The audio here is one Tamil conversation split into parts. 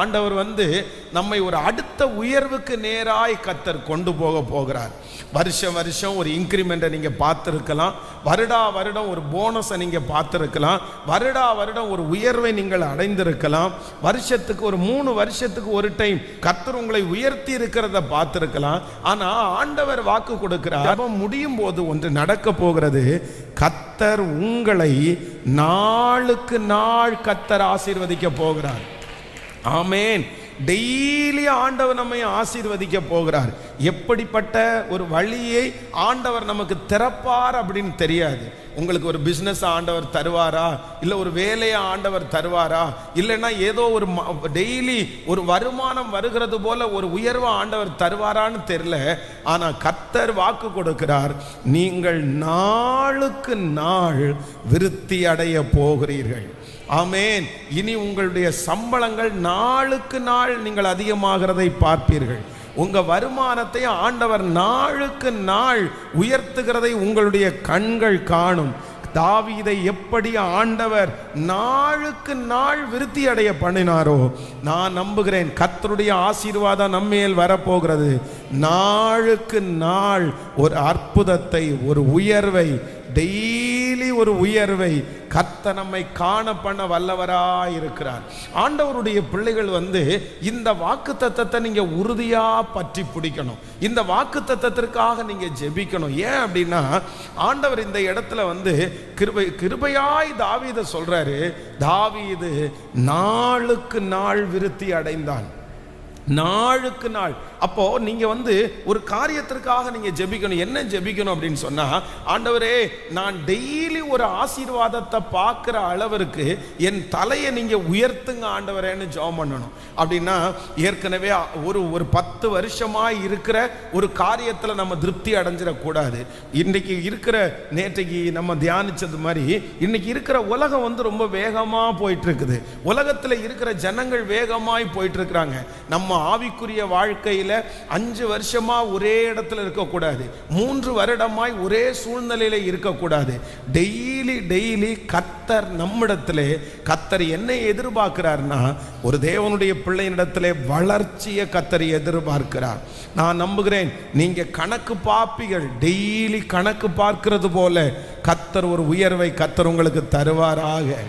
ஆண்டவர் நம்மை ஒரு அடுத்த உயர்வுக்கு நேராய் கர்த்தர் கொண்டு போகிறார். வருஷம் வருஷம் ஒரு இன்க்ரிமெண்ட்டை நீங்கள் பார்த்துருக்கலாம், வருடா வருடம் ஒரு போனஸை நீங்கள் பார்த்துருக்கலாம், வருடா வருடம் ஒரு உயர்வை நீங்கள் அடைந்திருக்கலாம், வருஷத்துக்கு ஒரு 3 வருஷத்துக்கு ஒரு டைம் கர்த்தர் உங்களை உயர்த்தி இருக்கிறத பார்த்துருக்கலாம். ஆனால் ஆண்டவர் வாக்கு கொடுக்கிறார், ஜெபம் முடியும் போது ஒன்று நடக்க போகிறது. கர்த்தர் உங்களை நாளுக்கு நாள் கர்த்தர் ஆசீர்வதிக்க போகிறார். ஆமேன். டெய்லி ஆண்டவர் நம்மை ஆசீர்வதிக்க போகிறார். எப்படிப்பட்ட ஒரு வழியை ஆண்டவர் நமக்கு திறப்பார் அப்படின்னு தெரியாது. உங்களுக்கு ஒரு பிஸ்னஸ் ஆண்டவர் தருவாரா, இல்லை ஒரு வேலையை ஆண்டவர் தருவாரா, இல்லைன்னா ஏதோ ஒரு டெய்லி ஒரு வருமானம் வருகிறது போல ஒரு உயர்வை ஆண்டவர் தருவாரான்னு தெரியல. ஆனால் கர்த்தர் வாக்கு கொடுக்கிறார், நீங்கள் நாளுக்கு நாள் விருத்தி அடைய போகிறீர்கள். ஆமேன். இனி உங்களுடைய சம்பளங்கள் நாளுக்கு நாள் நீங்கள் அதிகமாகிறதை பார்ப்பீர்கள். உங்க வருமானத்தை ஆண்டவர் நாளுக்கு நாள் உயர்த்துகிறதை உங்களுடைய கண்கள் காணும். தாவீதை எப்படி ஆண்டவர் நாளுக்கு நாள் விருத்தி அடைய பண்ணினாரோ, நான் நம்புகிறேன் கர்த்தருடைய ஆசீர்வாதம் நம்மேல் வரப்போகிறது. நாளுக்கு நாள் ஒரு அற்புதத்தை, ஒரு உயர்வை, டெய்லி ஒரு உயர்வை கர்த்தர் நம்மை காண பண்ண வல்லவராய் இருக்கிறார். ஆண்டவருடைய பிள்ளைகள் இந்த வாக்குத்தத்தத்தை நீங்க உறுதியா பற்றி பிடிக்கணும். இந்த வாக்குத்தத்தத்திற்காக நீங்க ஜெபிக்கணும். ஏன் அப்படின்னா ஆண்டவர் இந்த இடத்துல கிருபையாய் தாவீதை சொல்றாரு, தாவீது நாளுக்கு நாள் விருத்தி அடைந்தான். நாளுக்கு நாள். அப்போ நீங்க ஒரு காரியத்திற்காக நீங்க ஜெபிக்கணும். என்ன ஜெபிக்கணும் அப்படின்னு சொன்னா, ஆண்டவரே நான் டெய்லி ஒரு ஆசீர்வாதத்தை பார்க்கிற அளவிற்கு என் தலையை நீங்க உயர்த்துங்க ஆண்டவரேன்னு ஜெபம் பண்ணணும். அப்படின்னா ஏற்கனவே ஒரு 10 வருஷமாய் இருக்கிற ஒரு காரியத்துல நம்ம திருப்தி அடைஞ்சிடக்கூடாது. இன்னைக்கு இருக்கிற, நேற்றைக்கு நம்ம தியானிச்சது மாதிரி, இன்னைக்கு இருக்கிற உலகம் ரொம்ப வேகமா போயிட்டு இருக்குது. உலகத்துல இருக்கிற ஜனங்கள் வேகமாய் போயிட்டு இருக்கிறாங்க. நம்ம ஆவிக்குரிய வாழ்க்கையில 5 வருஷமா ஒரே இடத்துல இருக்கக்கூடாது, 3 வருடமாய் ஒரே சூழ்நிலையில இருக்கக்கூடாது. டெய்லி கர்த்தர் நம்மிடத்திலே, கர்த்தர் என்னை எதிர்பார்க்கிறார்னா, ஒரு தேவனுடைய பிள்ளையினிடத்திலே வளர்ச்சியை கர்த்தர் எதிர்பார்க்கிறார். நான் நம்புகிறேன் நீங்க கணக்கு பார்ப்பீர்கள். டெய்லி கணக்கு பார்க்கிறது போல கர்த்தர் ஒரு உயர்வை கர்த்தர் உங்களுக்கு தருவாராக.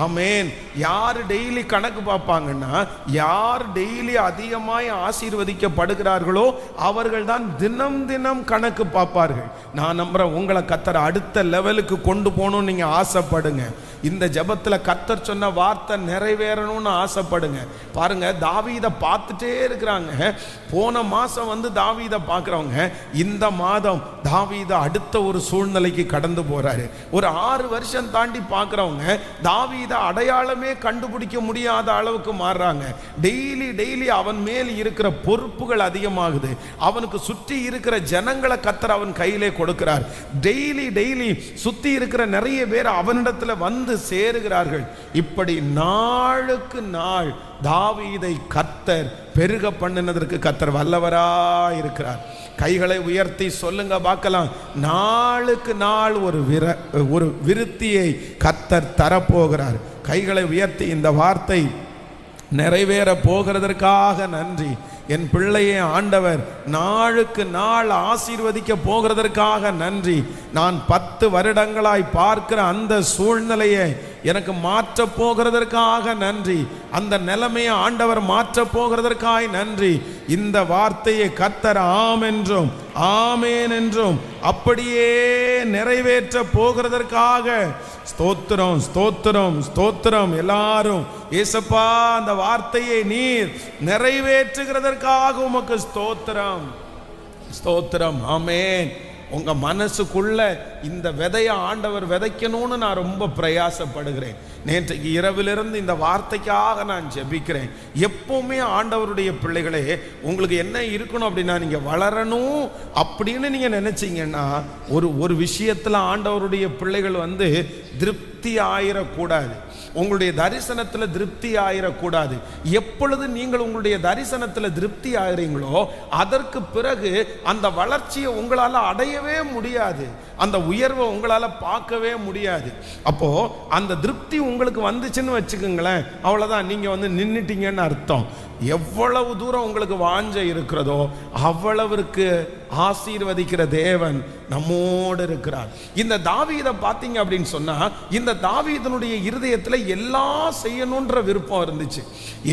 ஆமேன். யார் டெய்லி கணக்கு பார்ப்பாங்கன்னா, யார் டெய்லி அதிகமாய் ஆசீர்வதிக்கப்படுகிறார்களோ அவர்கள் தான் தினம் தினம் கணக்கு பார்ப்பார்கள். நான் நம்புறேன் உங்களை கர்த்தர் அடுத்த லெவலுக்கு கொண்டு போகணும்னு நீங்க ஆசைப்படுங்க. இந்த ஜெபத்துல கர்த்தர் சொன்ன வார்த்தை நிறைவேறணும்னு ஆசைப்படுங்க. பாருங்க, தாவீதை பார்த்துட்டே இருக்கிறாங்க. போன மாசம் தாவீதை பார்க்குறவங்க இந்த மாதம் தாவீதை அடுத்த ஒரு சூழ்நிலைக்கு கடந்து போறாரு. ஒரு 6 வருஷம் தாண்டி பார்க்குறவங்க தாவீதை அடையாளமே கண்டுபிடிக்க முடியாத அளவுக்கு மாறுறாங்க. டெய்லி அவன் மேல் இருக்கிற பொறுப்புகள் அதிகமாகுது. அவனுக்கு சுற்றி இருக்கிற ஜனங்களை கர்த்தர் அவன் கையிலே கொடுக்கிறார். டெய்லி சுற்றி இருக்கிற நிறைய பேர் அவனிடத்துல சேருகிறார்கள். இப்படி நாளுக்கு நாள் தாவீதை கர்த்தர் பெருக பண்ணினதற்கு கர்த்தர் வல்லவராய் இருக்கிறார். கைகளை உயர்த்தி சொல்லுங்க பார்க்கலாம், நாளுக்கு நாள் ஒரு விருத்தியை கர்த்தர் தரப்போகிறார். கைகளை உயர்த்தி இந்த வார்த்தை நிறைவேற போகிறதற்காக நன்றி. என் பிள்ளையை ஆண்டவர் நாளுக்கு நாள் ஆசீர்வதிக்க போகிறதற்காக நன்றி. நான் 10 வருடங்களாய் பார்க்கிற அந்த சூழ்நிலையை எனக்கு மாற்ற போகிறதற்காக நன்றி. அந்த நிலைமையை ஆண்டவர் மாற்ற போகிறதற்காக நன்றி. இந்த வார்த்தையை கர்த்தர் ஆம் என்றும் ஆமேன் என்றும் அப்படியே நிறைவேற்ற போகிறதற்காக ஸ்தோத்திரம் ஸ்தோத்திரம் ஸ்தோத்திரம். எல்லாரும் ஏசப்பா அந்த வார்த்தையை நீர் நிறைவேற்றுகிறதற்காக உமக்கு ஸ்தோத்திரம் ஸ்தோத்திரம். ஆமேன். உங்க மனசுக்குள்ள இந்த விதையை ஆண்டவர் விதைக்கணும்னு நான் ரொம்ப பிரயாசப்படுகிறேன். நேற்றைக்கு இரவிலிருந்து இந்த வார்த்தைக்காக நான் ஜெபிக்கிறேன். எப்பவுமே ஆண்டவருடைய பிள்ளைகளே, உங்களுக்கு என்ன இருக்கணும் அப்படின்னா, நீங்க வளரணும் அப்படின்னு நீங்க நினைச்சீங்கன்னா, ஒரு விஷயத்துல ஆண்டவருடைய பிள்ளைகள் திருப்தி ஆயிடக்கூடாது. உங்களுடைய தரிசனத்தில் திருப்தி ஆயிடக்கூடாது. எப்பொழுது நீங்கள் உங்களுடைய தரிசனத்தில் திருப்தி ஆகிறீங்களோ அதற்கு பிறகு அந்த வளர்ச்சியை உங்களால் அடையவே முடியாது, அந்த உயர்வை உங்களால் பார்க்கவே முடியாது. அப்போ அந்த திருப்தி உங்களுக்கு வந்துச்சுன்னு வச்சுக்கோங்களேன், அவ்வளோதான், நீங்கள் வந்து நின்றுட்டீங்கன்னு அர்த்தம். எவ்வளவு தூரம் உங்களுக்கு வாஞ்சை இருக்கிறதோ அவ்வளவுக்கு ஆசீர்வதிக்கிற தேவன் நம்மோடு இருக்கிறார். இந்த தாவீதை பார்த்தீங்க அப்படின்னு சொன்னா, இந்த தாவீதனுடைய இருதயத்தில் எல்லாம் செய்யணுன்ற விருப்பம் இருந்துச்சு.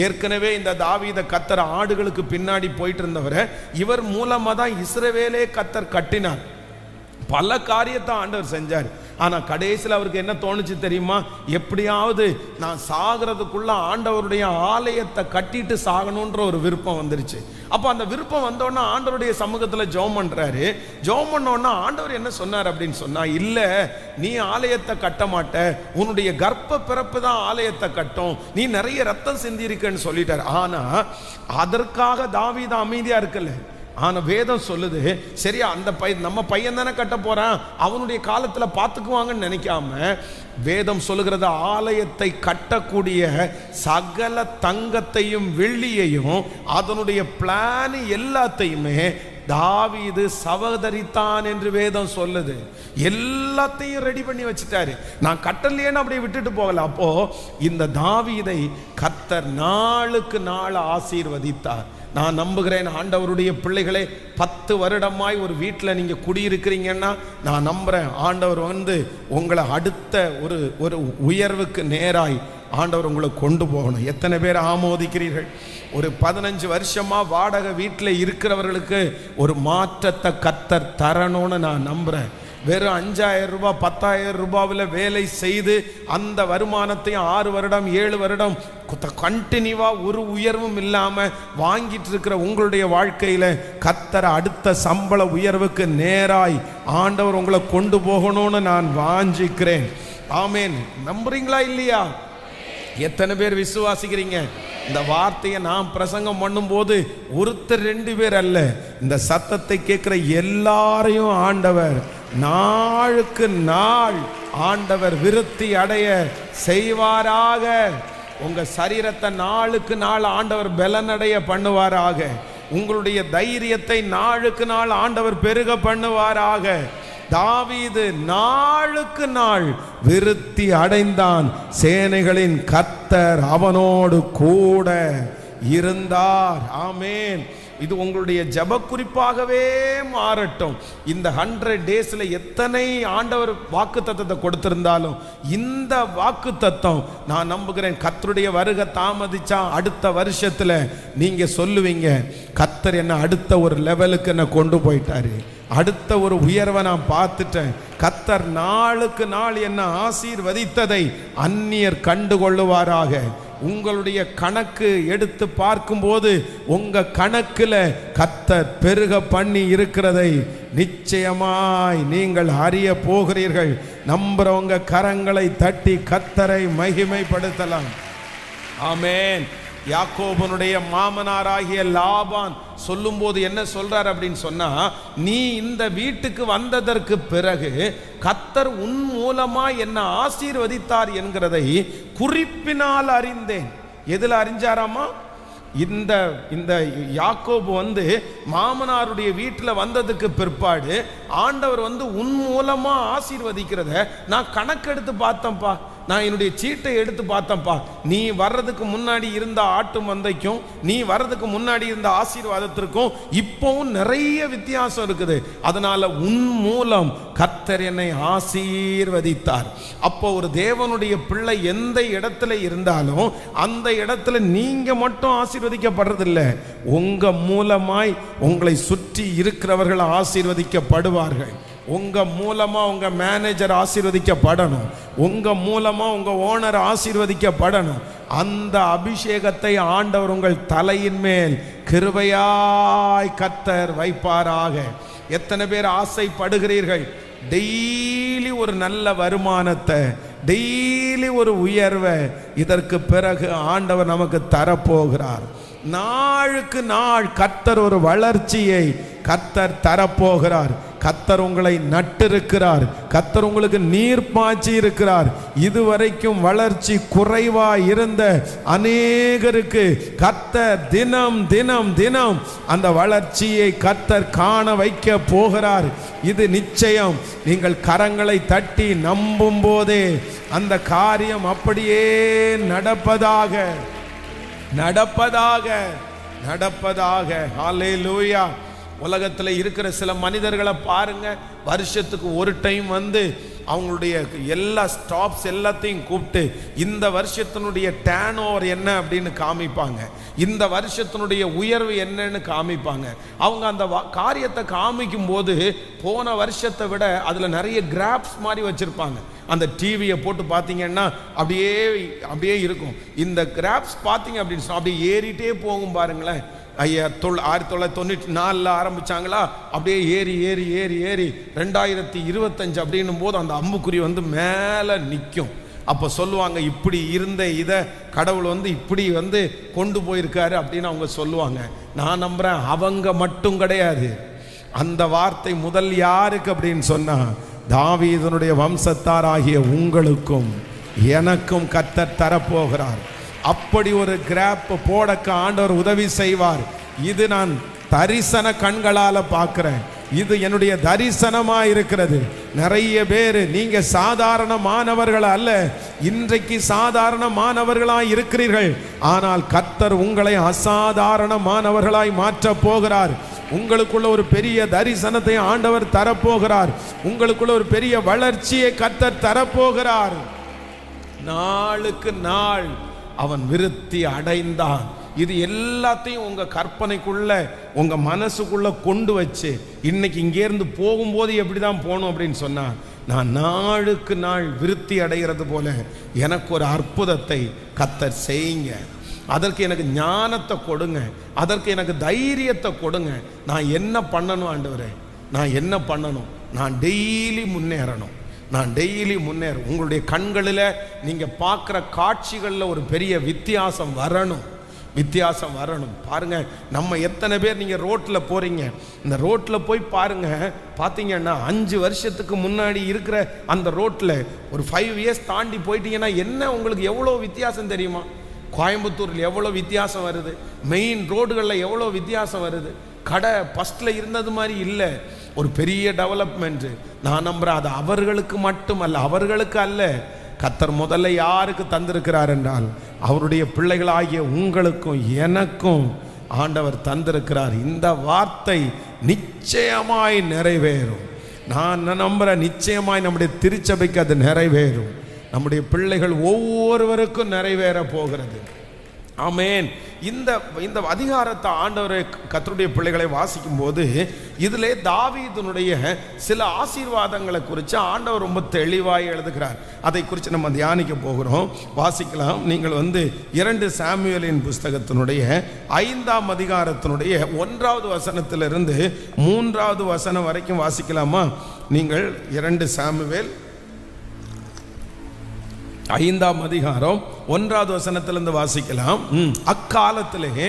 ஏற்கனவே இந்த தாவீதை கர்த்தர் ஆடுகளுக்கு பின்னாடி போயிட்டு இருந்தவரை இவர் மூலமா தான் இஸ்ரவேலே கர்த்தர் கட்டினார். பல காரியத்தை ஆண்டவர் செஞ்சார். ஆனால் கடைசியில் அவருக்கு என்ன தோணுச்சு தெரியுமா? எப்படியாவது நான் சாகிறதுக்குள்ள ஆண்டவருடைய ஆலயத்தை கட்டிட்டு சாகணுன்ற ஒரு விருப்பம் வந்துருச்சு. அப்போ அந்த விருப்பம் வந்தோன்னா ஆண்டவருடைய சமூகத்தில் ஜெபம் பண்ணுறாரு. ஜெபம் பண்ணோன்னா ஆண்டவர் என்ன சொன்னார் அப்படின்னு சொன்னா, இல்லை, நீ ஆலயத்தை கட்ட மாட்ட, உன்னுடைய கர்ப்ப பிறப்பு தான் ஆலயத்தை கட்டும், நீ நிறைய ரத்தம் சிந்திருக்கன்னு சொல்லிட்டார். ஆனால் அதற்காக தாவீது அமைதியாக இருக்கல. ஆனால் வேதம் சொல்லுது, சரியா அந்த நம்ம பையன் தானே கட்ட போறான், அவனுடைய காலத்தில் பார்த்துக்குவாங்கன்னு நினைக்காம வேதம் சொல்லுகிறது, ஆலயத்தை கட்டக்கூடிய சகல தங்கத்தையும் வெள்ளியையும் அதனுடைய பிளான் எல்லாத்தையுமே தாவீது சகோதரித்தான் என்று வேதம் சொல்லுது. எல்லாத்தையும் ரெடி பண்ணி வச்சுட்டாரு. நான் கட்டலையேன்னு அப்படியே விட்டுட்டு போகல. அப்போ இந்த தாவீதை கர்த்தர் நாளுக்கு நாள் ஆசீர்வதித்தார். நான் நம்புகிறேன் ஆண்டவருடைய பிள்ளைகளே, 10 வருடமாய் ஒரு வீட்டில் நீங்கள் குடியிருக்கிறீங்கன்னா நான் நம்புகிறேன் ஆண்டவர் வந்து உங்களை அடுத்த ஒரு உயர்வுக்கு நேராய் ஆண்டவர் உங்களை கொண்டு போகணும். எத்தனை பேர் ஆமோதிக்கிறீர்கள்? ஒரு 15 வருஷமா வாடகை வீட்டில் இருக்கிறவர்களுக்கு ஒரு மாற்றத்தை கர்த்தர் தரணும்னு நான் நம்புகிறேன். வெறும் 5,000 ரூபாய் 10,000 ரூபாவில் வேலை செய்து அந்த வருமானத்தையும் 6 வருடம் 7 வருடம் கண்டினியூவாக ஒரு உயர்வும் இல்லாமல் வாங்கிட்டு இருக்கிற உங்களுடைய வாழ்க்கையில் கர்த்தர் அடுத்த சம்பள உயர்வுக்கு நேராய் ஆண்டவர் உங்களை கொண்டு போகணும்னு நான் வாஞ்சிக்கிறேன். ஆமேன். நம்புறீங்களா இல்லையா? எத்தனை பேர் விசுவாசிக்கிறீங்க? இந்த வார்த்தையை நான் பிரசங்கம் பண்ணும்போது ஒருத்தர் 2 பேர் அல்ல, இந்த சத்தத்தை கேட்கிற எல்லாரையும் ஆண்டவர் நாளுக்கு நாள் ஆண்டவர் விருத்தி அடைய செய்வாராக. உங்க சரீரத்தை நாளுக்கு நாள் ஆண்டவர் பலனடைய பண்ணுவாராக. உங்களுடைய தைரியத்தை நாளுக்கு நாள் ஆண்டவர் பெருக பண்ணுவாராக. தாவீது நாளுக்கு நாள் விருத்தி அடைந்தான். சேனைகளின் கர்த்தர் அவனோடு கூட இருந்தார். ஆமேன். இது உங்களுடைய ஜெப குறிப்பாகவே மாறட்டும். இந்த 100 டேஸ்ல எத்தனை ஆண்டவர் வாக்குத்தத்தத்தை கொடுத்திருந்தாலும் இந்த வாக்குத்தத்தம் நான் நம்புகிறேன் கர்த்தருடைய வருகை தாமதிச்சா அடுத்த வருஷத்துல நீங்க சொல்லுவீங்க, கர்த்தர் என்ன அடுத்த ஒரு லெவலுக்கு என்ன கொண்டு போயிட்டாரு, அடுத்த ஒரு உயர்வை நான் பார்த்துட்டேன். கர்த்தர் நாளுக்கு நாள் என்ன ஆசீர்வதித்ததை அந்நியர் கண்டுகொள்ளுவாராக. உங்களுடைய கணக்கு எடுத்து பார்க்கும்போது உங்க கணக்குல கர்த்தர் பெருக பண்ணி இருக்கிறதை நிச்சயமாய் நீங்கள் அறிய போகிறீர்கள். நம்புறவங்க கரங்களை தட்டி கர்த்தரை மகிமைப்படுத்தலாம். ஆமென். யாக்கோபனுடைய மாமனாராகிய லாபான் சொல்லும்போது என்ன சொல்றார் அப்படின்னு சொன்னா, நீ இந்த வீட்டுக்கு வந்ததற்கு பிறகு கர்த்தர் உன் மூலமா என்ன ஆசீர்வதித்தார் என்கிறதை குறிப்பினால் அறிந்தேன். எதுல அறிஞ்சாராமா? இந்த யாக்கோபு வந்து மாமனாருடைய வீட்டில் வந்ததுக்கு பிற்பாடு ஆண்டவர் வந்து உன் மூலமா ஆசீர்வதிக்கிறத நான் கணக்கெடுத்து பார்த்தேன்ப்பா, நான் என்னுடைய சீட்டை எடுத்து பார்த்தேன்ப்பா. நீ வர்றதுக்கு முன்னாடி இருந்த ஆட்டு மந்தைக்கும் நீ வர்றதுக்கு முன்னாடி இருந்த ஆசீர்வாதத்திற்கும் இப்பவும் நிறைய வித்தியாசம் இருக்குது. அதனால உன் மூலம் கர்த்தர் என்னை ஆசீர்வதித்தார். அப்போ ஒரு தேவனுடைய பிள்ளை எந்த இடத்துல இருந்தாலும் அந்த இடத்துல நீங்க மட்டும் ஆசீர்வதிக்கப்படுறதில்லை, உங்க மூலமாய் உங்களை சுற்றி இருக்கிறவர்கள் ஆசீர்வதிக்கப்படுவார்கள். உங்க மூலமா உங்க மேனேஜர் ஆசீர்வதிக்கப்படணும், உங்க மூலமா உங்க ஓனர் ஆசீர்வதிக்கப்படணும். அந்த அபிஷேகத்தை ஆண்டவர் உங்கள் தலையின் மேல் கிருபையாய் கர்த்தர் வைப்பாராக. எத்தனை பேர் ஆசைப்படுகிறீர்கள்? டெய்லி ஒரு நல்ல வருமானத்தை, டெய்லி ஒரு உயர்வை இதற்கு பிறகு ஆண்டவர் நமக்கு தரப்போகிறார். நாளுக்கு நாள் கர்த்தர் ஒரு வளர்ச்சியை கர்த்தர் தரப்போகிறார். கர்த்தர் உங்களை நட்டிருக்கிறார், கர்த்தர் உங்களுக்கு நீர் பாய்ச்சி இருக்கிறார். இதுவரைக்கும் வளர்ச்சி குறைவா இருந்த அநேகருக்கு கர்த்தர் தினம் தினம் தினம் அந்த வளர்ச்சியை கர்த்தர் காண வைக்க போகிறார். இது நிச்சயம். நீங்கள் கரங்களை தட்டி நம்பும் போதே அந்த காரியம் அப்படியே நடப்பதாக நடப்பதாக நடப்பதாக. ஹல்லேலூயா. உலகத்தில் இருக்கிற சில மனிதர்களை பாருங்க, வருஷத்துக்கு ஒரு டைம் வந்து அவங்களுடைய எல்லா ஸ்டாப்ஸ் எல்லாத்தையும் கூப்பிட்டு இந்த வருஷத்தினுடைய டேர்ன் ஓவர் என்ன அப்படின்னு காமிப்பாங்க, இந்த வருஷத்தினுடைய உயர்வு என்னன்னு காமிப்பாங்க. அவங்க அந்த காரியத்தை காமிக்கும் போது போன வருஷத்தை விட அதில் நிறைய கிராப்ஸ் மாதிரி வச்சுருப்பாங்க. அந்த டிவியை போட்டு பார்த்தீங்கன்னா அப்படியே அப்படியே இருக்கும். இந்த கிராப்ஸ் பார்த்தீங்க அப்படின்னு சொன்னால் அப்படியே ஏறிட்டே போகும் பாருங்களேன். 1994 ஆரம்பிச்சாங்களா, அப்படியே ஏறி ஏறி ஏறி ஏறி 2025 அப்படின்னும் போது அந்த அம்புக்குறி வந்து மேலே நிற்கும். அப்போ சொல்லுவாங்க, இப்படி இருந்த இதை கடவுள் வந்து இப்படி வந்து கொண்டு போயிருக்காரு அப்படின்னு அவங்க சொல்லுவாங்க. நான் நம்புறேன் அவங்க மட்டும் கிடையாது. அந்த வார்த்தை முதல் யாருக்கு அப்படின்னு சொன்னா, தாவீதனுடைய வம்சத்தாராகிய உங்களுக்கும் எனக்கும் கர்த்தர் தரப்போகிறார். அப்படி ஒரு கிராப் போடக்க ஆண்டவர் உதவி செய்வார். இது நான் தரிசன கண்களால் பார்க்கிறேன். இது என்னுடைய தரிசனமா இருக்கிறது. நிறைய பேர் நீங்க சாதாரணமானவர்கள் அல்ல, இன்றைக்கு சாதாரணமானவர்களாய் இருக்கிறீர்கள். ஆனால் கர்த்தர் உங்களை அசாதாரணமானவர்களாய் மாற்ற போகிறார். உங்களுக்குள்ள ஒரு பெரிய தரிசனத்தை ஆண்டவர் தரப்போகிறார். உங்களுக்குள்ள ஒரு பெரிய வளர்ச்சியை கர்த்தர் தரப்போகிறார். நாளுக்கு நாள் அவன் விருத்தி அடைந்தான். இது எல்லாத்தையும் உங்க கற்பனைக்குள்ள உங்க மனசுக்குள்ள கொண்டு வச்சு இன்னைக்கு இங்கேருந்து போகும்போது எப்படிதான் போகணும் அப்படின்னு சொன்னா, நான் நாளுக்கு நாள் விருத்தி அடைகிறது போல எனக்கு ஒரு அற்புதத்தை கர்த்தர் செய்யுங்க. அதற்கு எனக்கு ஞானத்தை கொடுங்க, அதற்கு எனக்கு தைரியத்தை கொடுங்க. நான் என்ன பண்ணணும் ஆண்டவரே, நான் என்ன பண்ணணும்? நான் டெய்லி முன்னேறணும், நான் டெய்லி முன்னேறும். உங்களுடைய கண்களில் நீங்கள் பார்க்குற காட்சிகளில் ஒரு பெரிய வித்தியாசம் வரணும், வித்தியாசம் வரணும். பாருங்கள், நம்ம எத்தனை பேர் நீங்கள் ரோட்டில் போகிறீங்க, இந்த ரோட்டில் போய் பாருங்கள். பார்த்தீங்கன்னா 5 வருஷத்துக்கு முன்னாடி இருக்கிற அந்த ரோட்டில் ஒரு 5 இயர்ஸ் தாண்டி போயிட்டீங்கன்னா என்ன உங்களுக்கு எவ்வளோ வித்தியாசம் தெரியுமா? கோயம்புத்தூரில் எவ்வளோ வித்தியாசம் வருது, மெயின் ரோடுகளில் எவ்வளோ வித்தியாசம் வருது. கடை ஃபஸ்ட்டில் இருந்தது மாதிரி இல்லை, ஒரு பெரிய டெவலப்மெண்ட்டு. நான் நம்புகிறேன் அது அவர்களுக்கு மட்டுமல்ல, அவர்களுக்கு அல்ல. கர்த்தர் முதல்ல யாருக்கு தந்திருக்கிறார் என்றால் அவருடைய பிள்ளைகளாகிய உங்களுக்கும் எனக்கும் ஆண்டவர் தந்திருக்கிறார். இந்த வார்த்தை நிச்சயமாய் நிறைவேறும். நான் நம்புகிறேன், நிச்சயமாய் நம்முடைய திருச்சபைக்கு அது நிறைவேறும். நம்முடைய பிள்ளைகள் ஒவ்வொருவருக்கும் நிறைவேற போகிறது. ஆமென். இந்த அதிகாரத்தை ஆண்டவர் கர்த்தருடைய பிள்ளைகளை வாசிக்கும் போது இதிலே தாவீதுனுடைய சில ஆசீர்வாதங்களை குறித்து ஆண்டவர் ரொம்ப தெளிவாக எழுதுகிறார். அதை குறித்து நம்ம தியானிக்க போகிறோம். வாசிக்கலாம். நீங்கள் 2 சாமுவேலின் புஸ்தகத்தினுடைய 5ஆம் அதிகாரத்தினுடைய 1வது வசனத்திலிருந்து 3வது வசனம் வரைக்கும் வாசிக்கலாமா? நீங்கள் 2 சாமுவேல் 5ஆம் அதிகாரம் 1வது வசனத்திலிருந்து வாசிக்கலாம். அக்காலத்திலே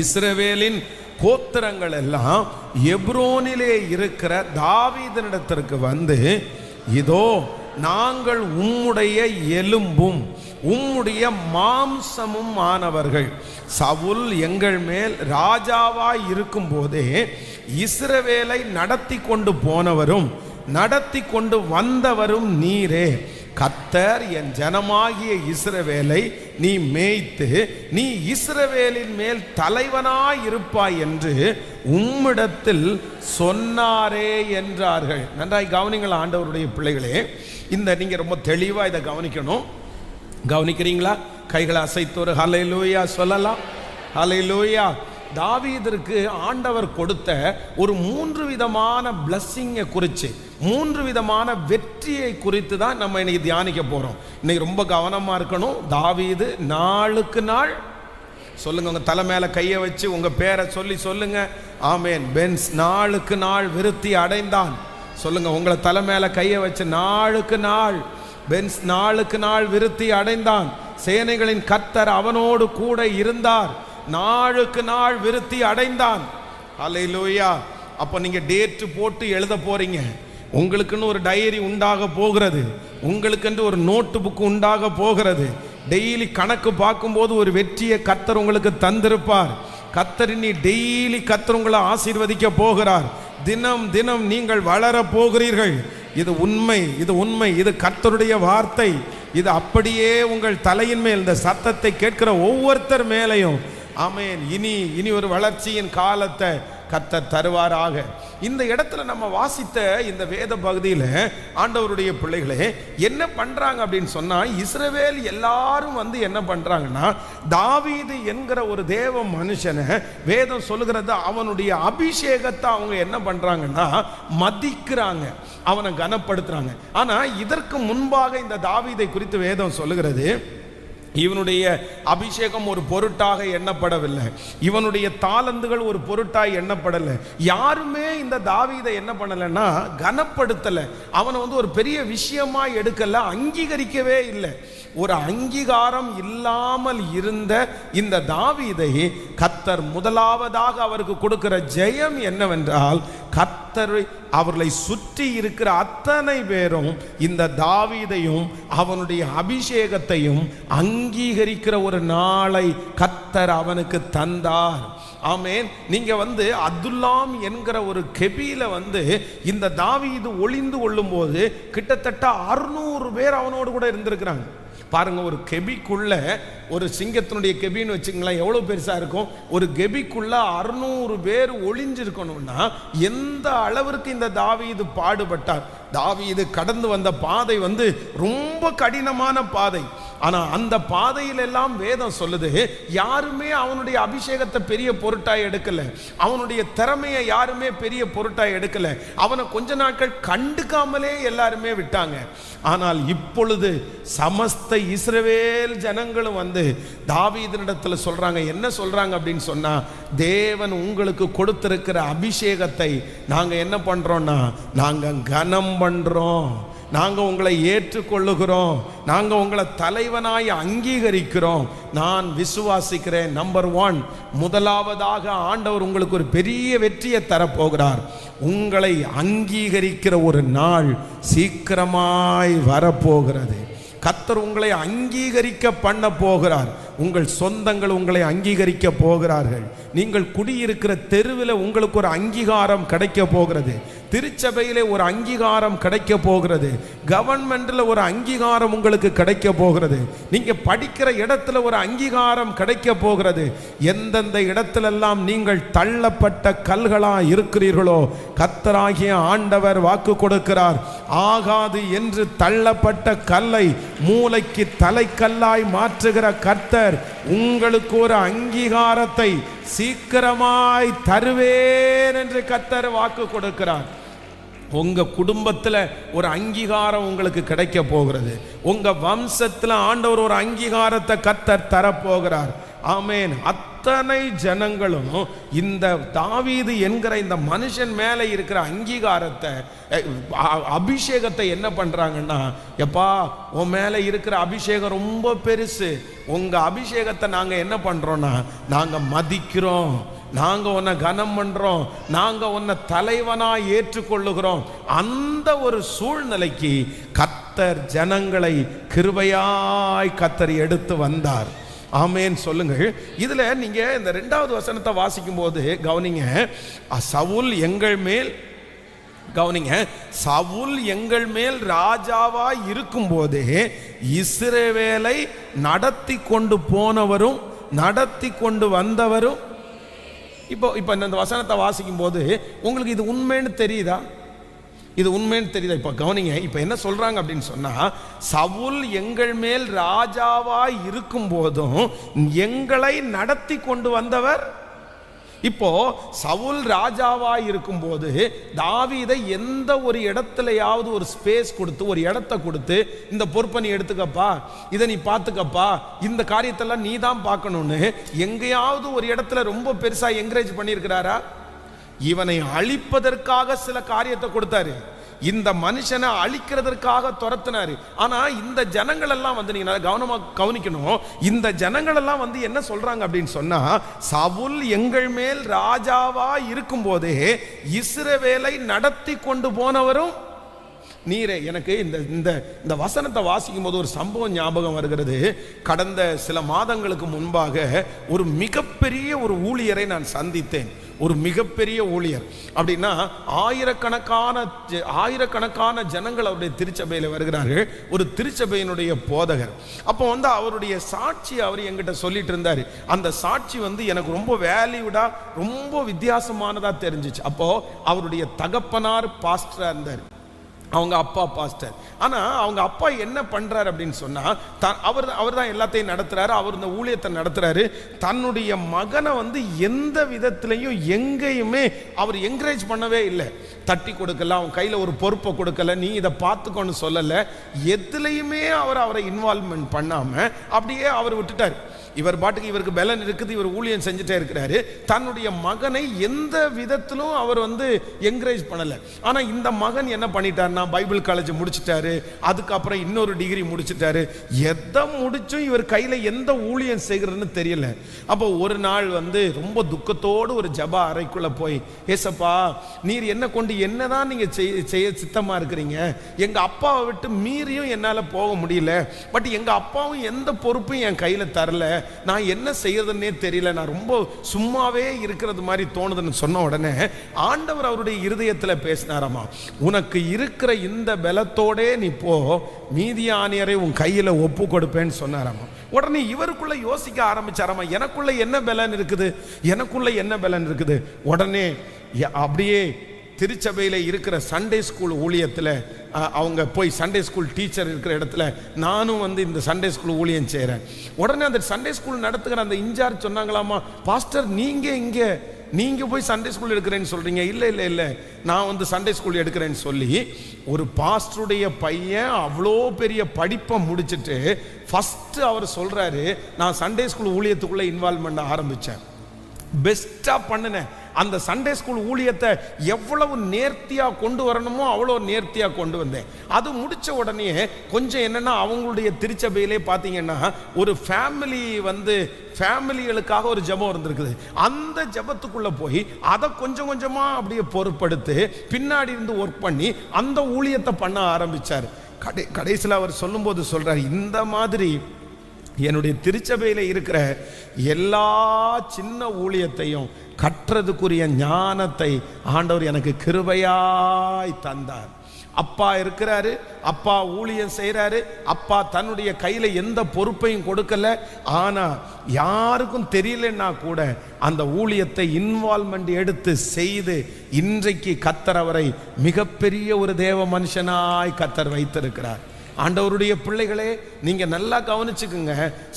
இஸ்ரவேலின் கோத்திரங்கள் எல்லாம் எப்ரோனிலே இருக்கிற தாவீதினிடத்திற்கு வந்து, இதோ நாங்கள் உம்முடைய எலும்பும் உம்முடைய மாம்சமும் ஆனவர்கள். சவுல் எங்கள் மேல் ராஜாவாய் இருக்கும் போதே இஸ்ரவேலை நடத்தி கொண்டு போனவரும் நடத்தி கொண்டு வந்தவரும் நீரே. கர்த்தர் என் ஜனமாகிய இஸ்ரவேலை நீ மேய்த்து நீ இஸ்ரவேலின் மேல் தலைவனாய் இருப்பாய் என்று உம்மிடத்தில் சொன்னாரே என்றார்கள். நன்றாய் கவனிங்கள் ஆண்டவருடைய பிள்ளைகளே. நீங்க ரொம்ப தெளிவா இதை கவனிக்கணும். கவனிக்கிறீங்களா? கைகளை அசைத்து ஒரு ஹல்லேலூயா சொல்லலாம். ஹல்லேலூயா. தாவீதிற்கு ஆண்டவர் கொடுத்த ஒரு 3 விதமான பிளஸ்ஸிங்கை குறித்து, 3 விதமான வெற்றியை குறித்து தான் நம்ம இன்னைக்கு தியானிக்க போறோம். இன்னைக்கு ரொம்ப கவனமா இருக்கணும். தாவீது நாளுக்கு நாள், சொல்லுங்க, உங்க தலை மேல கையை வச்சு உங்க பேரை சொல்லி சொல்லுங்க. ஆமேன். பென்ஸ் நாளுக்கு நாள் விருத்தி அடைந்தான். சொல்லுங்க, உங்களை தலை மேல கையை வச்சு நாளுக்கு நாள் பென்ஸ் நாளுக்கு நாள் விருத்தி அடைந்தான். சேனைகளின் கர்த்தர் அவனோடு கூட இருந்தார். நாளுக்கு நாள் விருத்தி அடைந்தான். ஹல்லேலூயா. அப்போ நீங்க டேட் போட்டு எழுத போறீங்க. உங்களுக்குன்னு ஒரு டைரி உண்டாக போகிறது, உங்களுக்கென்று ஒரு நோட்டு புக்கு உண்டாக போகிறது. டெய்லி கணக்கு பார்க்கும்போது ஒரு வெற்றியை கர்த்தர் உங்களுக்கு தந்திருப்பார். கர்த்தர் நீ டெய்லி கர்த்தர் உங்களை ஆசீர்வதிக்க போகிறார். தினம் தினம் நீங்கள் வளர போகிறீர்கள். இது உண்மை, இது உண்மை, இது கர்த்தருடைய வார்த்தை. இது அப்படியே உங்கள் தலையின் மேல் இந்த சத்தத்தை கேட்கிற ஒவ்வொருத்தர் மேலையும் ஆமென் இனி ஒரு வளர்ச்சியின் காலத்தை கர்த்தர் தருவாராக. இந்த இடத்துல நம்ம வாசித்த இந்த வேத பகுதியில் ஆண்டவருடைய பிள்ளைகளே என்ன பண்றாங்க அப்படின்னு சொன்னா, இஸ்ரவேல் எல்லாரும் வந்து என்ன பண்றாங்கன்னா, தாவீது என்கிற ஒரு தேவ மனுஷனை வேதம் சொல்லுகிறது அவனுடைய அபிஷேகத்தை அவங்க என்ன பண்றாங்கன்னா மதிக்கிறாங்க, அவனை கனப்படுத்துறாங்க. ஆனா இதற்கு முன்பாக இந்த தாவீதை குறித்து வேதம் சொல்லுகிறது, இவனுடைய அபிஷேகம் ஒரு பொருட்டாக எண்ணப்படவில்லை, இவனுடைய தாளந்துகள் ஒரு பொருட்டாக எண்ணப்படலை. யாருமே இந்த தாவீதை என்ன பண்ணலைன்னா கனப்படுத்தலை, அவனை வந்து ஒரு பெரிய விஷயமா எடுக்கல, அங்கீகரிக்கவே இல்லை. ஒரு அங்கீகாரம் இல்லாமல் இருந்த இந்த தாவீதை கர்த்தர் முதலாவதாக அவருக்கு கொடுக்கிற ஜெயம் என்னவென்றால், கர்த்தர் அவர்களை சுற்றி இருக்கிற அத்தனை பேரும் இந்த தாவீதையும் அவனுடைய அபிஷேகத்தையும் அங்கீகரிக்கிற ஒரு நாளை கர்த்தர் அவனுக்கு தந்தார். ஆமென். நீங்க வந்து அப்துல்லாம் என்கிற ஒரு கெபியில வந்து இந்த தாவீது ஒளிந்து கொள்ளும் போது கிட்டத்தட்ட 600 பேர் அவனோடு கூட இருந்திருக்கிறாங்க. பாருங்க, ஒரு கெபிக்குள்ள ஒரு சிங்கத்தினுடைய கெபின்னு வச்சுங்களேன், எவ்வளவு பெருசா இருக்கும். ஒரு கெபிக்குள்ள 600 பேர் ஒளிஞ்சிருக்கணும்னா எந்த அளவிற்கு இந்த தாவீது பாடுபட்டார். தாவீது கடந்து வந்த பாதை வந்து ரொம்ப கடினமான பாதை. ஆனா அந்த பாதையில எல்லாம் வேதம் சொல்லுது, யாருமே அவனுடைய அபிஷேகத்தை பெரிய பொருட்டாய் எடுக்கல, அவனுடைய திறமையை யாருமே பெரிய பொருட்டாய் எடுக்கல, அவனை கொஞ்ச நாட்கள் கண்டுக்காமலே எல்லாருமே விட்டாங்க. ஆனால் இப்பொழுது சமஸ்த இஸ்ரவேல் ஜனங்களும் வந்து தாவீதினிடத்தில் சொல்றாங்க, என்ன சொல்றாங்க அப்படின்னு சொன்னா, தேவன் உங்களுக்கு கொடுத்திருக்கிற அபிஷேகத்தை நாங்க என்ன பண்றோம்னா நாங்க கனம் பண்றோம், நாங்க உங்களை ஏற்றுக்கொள்ளுகிறோம், நாங்க உங்களை தலைவனாய் அங்கீகரிக்கிறோம். நான் விசுவாசிக்கிறேன், நம்பர் 1, முதலாவதாக ஆண்டவர் உங்களுக்கு ஒரு பெரிய வெற்றியை தரப்போகிறார். உங்களை அங்கீகரிக்கிற ஒரு நாள் சீக்கிரமாய் வரப்போகிறது. கர்த்தர் உங்களை அங்கீகரிக்க பண்ண போகிறார். உங்கள் சொந்தங்கள் உங்களை அங்கீகரிக்க போகிறார்கள். நீங்கள் குடியிருக்கிற தெருவில் உங்களுக்கு ஒரு அங்கீகாரம் கிடைக்க போகிறது. திருச்சபையிலே ஒரு அங்கீகாரம் கிடைக்க போகிறது. கவர்மெண்ட்ல ஒரு அங்கீகாரம் உங்களுக்கு கிடைக்க போகிறது. நீங்க படிக்கிற இடத்துல ஒரு அங்கீகாரம் கிடைக்க போகிறது. எந்தெந்த இடத்திலெல்லாம் நீங்கள் தள்ளப்பட்ட கல்களா இருக்கிறீர்களோ, கர்த்தராகிய ஆண்டவர் வாக்கு கொடுக்கிறார், ஆகாது என்று தள்ளப்பட்ட கல்லை மூளைக்கு தலைக்கல்லாய் மாற்றுகிற கர்த்தர் உங்களுக்கு ஒரு அங்கீகாரத்தை சீக்கிரமாய் தருவேன் என்று கர்த்தர் வாக்கு கொடுக்கிறார். உங்க குடும்பத்தில் ஒரு அங்கீகாரம் உங்களுக்கு கிடைக்க போகிறது. உங்க வம்சத்தில் ஆண்டவர் ஒரு அங்கீகாரத்தை கர்த்தர் தரப்போகிறார். ஆமென். அத்தனை ஜனங்களும் இந்த தாவீது என்கிற இந்த மனுஷன் மேலே இருக்கிற அங்கீகாரத்தை, அபிஷேகத்தை என்ன பண்றாங்கன்னா, எப்பா உன் மேலே இருக்கிற அபிஷேகம் ரொம்ப பெருசு, உங்க அபிஷேகத்தை நாங்க என்ன பண்றோம்னா நாங்க மதிக்கிறோம், நாங்க உன்னை கனம் பண்றோம், நாங்க உன்னை தலைவனா ஏற்றுக்கொள்ளுகிறோம். அந்த ஒரு சூழ்நிலைக்கு கர்த்தர் ஜனங்களை கிருபையாய் கர்த்தர் எடுத்து வந்தார். ஆமென் சொல்லுங்கள். இதுல நீங்க இந்த 2வது வசனத்தை வாசிக்கும் போது கவனிங்க, சவுல் எங்கள் மேல், கவனிங்க, சவுல் எங்கள் மேல் ராஜாவா இருக்கும் போதே இஸ்ரவேலை நடத்தி கொண்டு போனவரும் நடத்தி கொண்டு வந்தவரும். இப்போ இந்த வசனத்தை வாசிக்கும் போது உங்களுக்கு இது உண்மைன்னு தெரியுதா? இது உண்மைன்னு தெரியுதா? இப்போ கவனிங்க, இப்போ என்ன சொல்றாங்க அப்படின்னு சொன்னா, சவுல் எங்கள் மேல் ராஜாவாய் இருக்கும் போதும் எங்களை நடத்தி கொண்டு வந்தவர். இப்போ சவுல் ராஜாவாய் இருக்கும் போது தாவீதை எந்த ஒரு இடத்துலயாவது ஒரு ஸ்பேஸ் கொடுத்து, ஒரு இடத்தை கொடுத்து, இந்த பொறுப்பை நீ எடுத்துக்கப்பா, இதை நீ பார்த்துக்கப்பா, இந்த காரியத்தெல்லாம் நீ தான் பார்க்கணும்னு எங்கேயாவது ஒரு இடத்துல ரொம்ப பெருசா என்கரேஜ் பண்ணியிருக்கிறாரா? இவனை அழிப்பதற்காக சில காரியத்தை கொடுத்தாரு, இந்த மனுஷனை அழிக்கிறதற்காக துரத்தினாரு. ஆனா இந்த ஜனங்கள் எல்லாம் வந்து நீங்க கவனமா கவனிக்கணும், இந்த ஜனங்கள் எல்லாம் வந்து என்ன சொல்றாங்க அப்படின்னு சொன்னா, சவுல் எங்கள் மேல் ராஜாவா இருக்கும் போதே இஸ்ரவேலை நடத்தி கொண்டு போனவரும் நீரே. எனக்கு இந்த வசனத்தை வாசிக்கும் போது ஒரு சம்பவம் ஞாபகம் வருகிறது. கடந்த சில மாதங்களுக்கு முன்பாக ஒரு மிகப்பெரிய ஒரு ஊழியரை நான் சந்தித்தேன். ஒரு மிகப்பெரிய ஊழியர். அப்படின்னா ஆயிரக்கணக்கான ஜனங்கள் அவருடைய திருச்சபையில் வருகிறார்கள். ஒரு திருச்சபையினுடைய போதகர். அப்போ அவருடைய சாட்சி அவர் என்கிட்ட சொல்லிட்டு இருந்தார். அந்த சாட்சி எனக்கு ரொம்ப வேல்யூடா, ரொம்ப வித்தியாசமானதா தெரிஞ்சிச்சு. அப்போ அவருடைய தகப்பனார் பாஸ்டரா இருந்தார், அவங்க அப்பா பாஸ்டர். ஆனா அவங்க அப்பா என்ன பண்றாரு அப்படின்னு சொன்னா, அவர் தான் எல்லாத்தையும் நடத்துறாரு, அவர் இந்த ஊழியத்தை நடத்துறாரு. தன்னுடைய மகனை எந்த விதத்திலையும் எங்கேயுமே அவர் என்கரேஜ் பண்ணவே இல்லை. தட்டி கொடுக்கல, அவன் கையில ஒரு பொறுப்பை கொடுக்கல, நீ இதை பார்த்துக்கொண்டு சொல்லல, எதுலையுமே அவரை இன்வால்வ்மெண்ட் பண்ணாம அப்படியே அவர் விட்டுட்டார். இவர் பாட்டுக்கு இவருக்கு பலன் இருக்குது, இவர் ஊழியம் செஞ்சுட்டே இருக்கிறாரு. தன்னுடைய மகனை எந்த விதத்திலும் அவர் என்கரேஜ் பண்ணல. ஆனா இந்த மகன் என்ன பண்ணிட்டாருன்னா, பைபிள் காலேஜ் முடிச்சிட்டாரு, அதுக்கப்புறம் இன்னொரு டிகிரி முடிச்சிட்டாரு. எதை முடிச்சும் இவர் கையில எந்த ஊழியம் செய்கிறதுன்னு தெரியல. அப்போ ஒரு நாள் ரொம்ப துக்கத்தோடு ஒரு ஜபா அறைக்குள்ள போய், ஏசப்பா நீர் என்ன கொண்டு என்னதான் நீங்க செய்ய சித்தமா இருக்கிறீங்க, எங்க அப்பாவை விட்டு மீறியும் என்னால போக முடியல, பட் எங்க அப்பாவும் எந்த பொறுப்பும் என் கையில தரல, நான் என்ன செய்யறதுன்னே தெரியல, நான் ரொம்ப சும்மாவே இருக்கிறது மாதிரி தோணுதுன்னு சொன்ன உடனே ஆண்டவர் அவருடைய இருதயத்தில் பேசினாராமா, உனக்கு இருக்கிற இந்த பலத்தோடே நீ போ, மீதியானியரை உன் கையில ஒப்பு கொடுப்பேன்னு சொன்னாராமா. உடனே இவருக்குள்ள யோசிக்க ஆரம்பிச்சாராமா, எனக்குள்ள என்ன பலன் இருக்குது, எனக்குள்ள என்ன பலன் இருக்குது. உடனே அப்படியே திருச்சபையில் இருக்கிற சண்டே ஸ்கூல் ஊழியத்தில் அவங்க போய் சண்டே ஸ்கூல் டீச்சர் இருக்கிற இடத்துல நானும் இந்த சண்டே ஸ்கூல் ஊழியம் செய்கிறேன். உடனே அந்த சண்டே ஸ்கூல் நடத்துகிற அந்த இன்சார்ஜ் சொன்னாங்களாமா, பாஸ்டர் நீங்கள் போய் சண்டே ஸ்கூல் எடுக்கிறேன்னு சொல்கிறீங்க. இல்லை நான் சண்டே ஸ்கூல் எடுக்கிறேன்னு சொல்லி ஒரு பாஸ்டருடைய பையன் அவ்வளோ பெரிய படிப்பை முடிச்சுட்டு ஃபஸ்ட்டு அவர் சொல்கிறாரு, நான் சண்டே ஸ்கூல் ஊழியத்துக்குள்ளே இன்வால்வ் பண்ண ஆரம்பித்தேன், பெஸ்ட்டாக பண்ணினேன். அந்த சண்டே ஸ்கூல் ஊழியத்தை எவ்வளவு நேர்த்தியாக கொண்டு வரணுமோ அவ்வளோ நேர்த்தியாக கொண்டு வந்தேன். அது முடித்த உடனே கொஞ்சம் என்னென்னா, அவங்களுடைய திருச்சபையிலே பார்த்தீங்கன்னா ஒரு ஃபேமிலிகளுக்காக ஒரு ஜபம் இருந்திருக்குது. அந்த ஜபத்துக்குள்ளே போய் அதை கொஞ்சம் கொஞ்சமாக அப்படியே பொறுப்படுத்தி பின்னாடி இருந்து ஒர்க் பண்ணி அந்த ஊழியத்தை பண்ண ஆரம்பித்தார். கடைசியில் அவர் சொல்லும்போது சொல்கிறார், இந்த மாதிரி என்னுடைய திருச்சபையில் இருக்கிற எல்லா சின்ன ஊழியத்தையும் கற்றதுக்குரிய ஞானத்தை ஆண்டவர் எனக்கு கிருபையாய் தந்தார். அப்பா இருக்கிறாரு, அப்பா ஊழியம் செய்கிறாரு, அப்பா தன்னுடைய கையில் எந்த பொறுப்பையும் கொடுக்கல. ஆனால் யாருக்கும் தெரியலன்னா கூட அந்த ஊழியத்தை இன்வால்வ்மெண்ட் எடுத்து செய்து இன்றைக்கு கர்த்தர் அவரை மிகப்பெரிய ஒரு தேவ மனுஷனாய் கர்த்தர் வைத்திருக்கிறார். ஆண்டவருடைய பிள்ளைகளே, நீங்க நல்லா கவனிச்சுக்குங்க.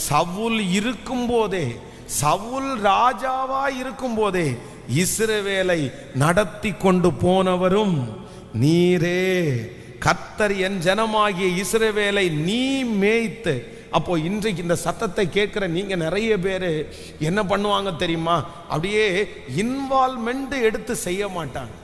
சவுல் இருக்கும்போதே, சவுல் ராஜாவா இருக்கும்போதே இஸ்ரவேலை நடத்தி கொண்டு போனவரும் நீரே. கர்த்தர் என் ஜனமாகிய இஸ்ரவேலை நீ மேய்த்து. அப்போ இன்றைக்கு இந்த சத்தத்தை கேட்குற நீங்க நிறைய பேர் என்ன பண்ணுவாங்க தெரியுமா, அப்படியே இன்வால்வ்மெண்ட் எடுத்து செய்ய மாட்டாங்க,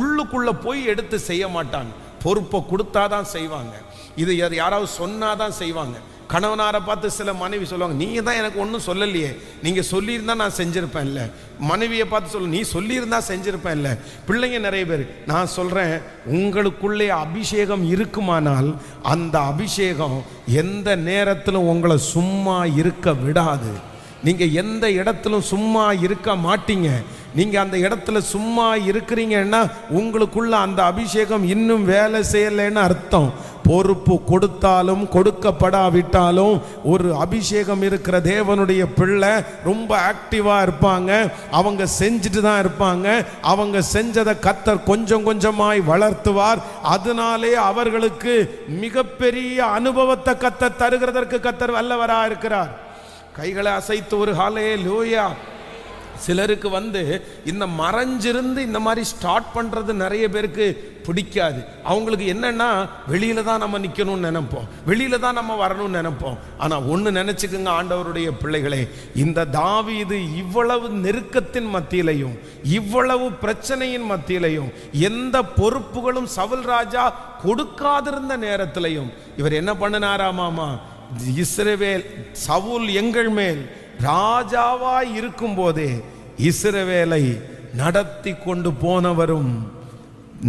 உள்ளுக்குள்ள போய் எடுத்து செய்ய மாட்டாங்க. பொறுப்பை கொடுத்தாதான் செய்வாங்க, இது யாராவது சொன்னாதான் செய்வாங்க. கணவனாரை பார்த்து சில மனைவி சொல்லுவாங்க, நீங்க தான் எனக்கு ஒன்றும் சொல்லலையே, நீங்க சொல்லியிருந்தா நான் செஞ்சிருப்பேன் இல்லை. மனைவியை பார்த்து சொல்ல, நீ சொல்லியிருந்தா செஞ்சிருப்பேன் இல்லை. பிள்ளைங்க நிறைய பேர். நான் சொல்றேன், உங்களுக்குள்ளே அபிஷேகம் இருக்குமானால் அந்த அபிஷேகம் எந்த நேரத்திலும் உங்களை சும்மா இருக்க விடாது. நீங்க எந்த இடத்திலும் சும்மா இருக்க மாட்டீங்க. நீங்க அந்த இடத்துல சும்மா இருக்கிறீங்கன்னா உங்களுக்குள்ள அந்த அபிஷேகம் இன்னும் வேலை செய்யலைன்னு அர்த்தம். பொறுப்பு கொடுத்தாலும் கொடுக்கப்படாவிட்டாலும் ஒரு அபிஷேகம் இருக்கிற தேவனுடைய பிள்ளை ரொம்ப ஆக்டிவா இருப்பாங்க. அவங்க செஞ்சுட்டு தான் இருப்பாங்க. அவங்க செஞ்சதை கர்த்தர் கொஞ்சம் கொஞ்சமாய் வளர்த்துவார். அதனாலே அவர்களுக்கு மிகப்பெரிய அனுபவத்தை கர்த்தர் தருகிறதற்கு கர்த்தர் வல்லவரா இருக்கிறார். கைகளை அசைத்து ஒரு ஹல்லேலூயா. சிலருக்கு இந்த மறைஞ்சிருந்து இந்த மாதிரி ஸ்டார்ட் பண்றது நிறைய பேருக்கு பிடிக்காது. அவங்களுக்கு என்னன்னா, வெளியில தான் நம்ம நிற்கணும்னு நினைப்போம், வெளியில தான் நம்ம வரணும்னு நினைப்போம். ஆனா ஒன்று நினைச்சுக்குங்க ஆண்டவருடைய பிள்ளைகளே, இந்த தாவீது இவ்வளவு நெருக்கத்தின் மத்தியிலையும் இவ்வளவு பிரச்சனையின் மத்தியிலையும் எந்த பொறுப்புகளும் சவுல் ராஜா கொடுக்காதிருந்த நேரத்திலையும் இவர் என்ன பண்ணினாராமாமா, இஸ்ரவேல் சவுல் எங்கள் மேல் ராஜாவாய் இருக்கும் போதே இஸ்ரவேலை நடத்தி கொண்டு போனவரும்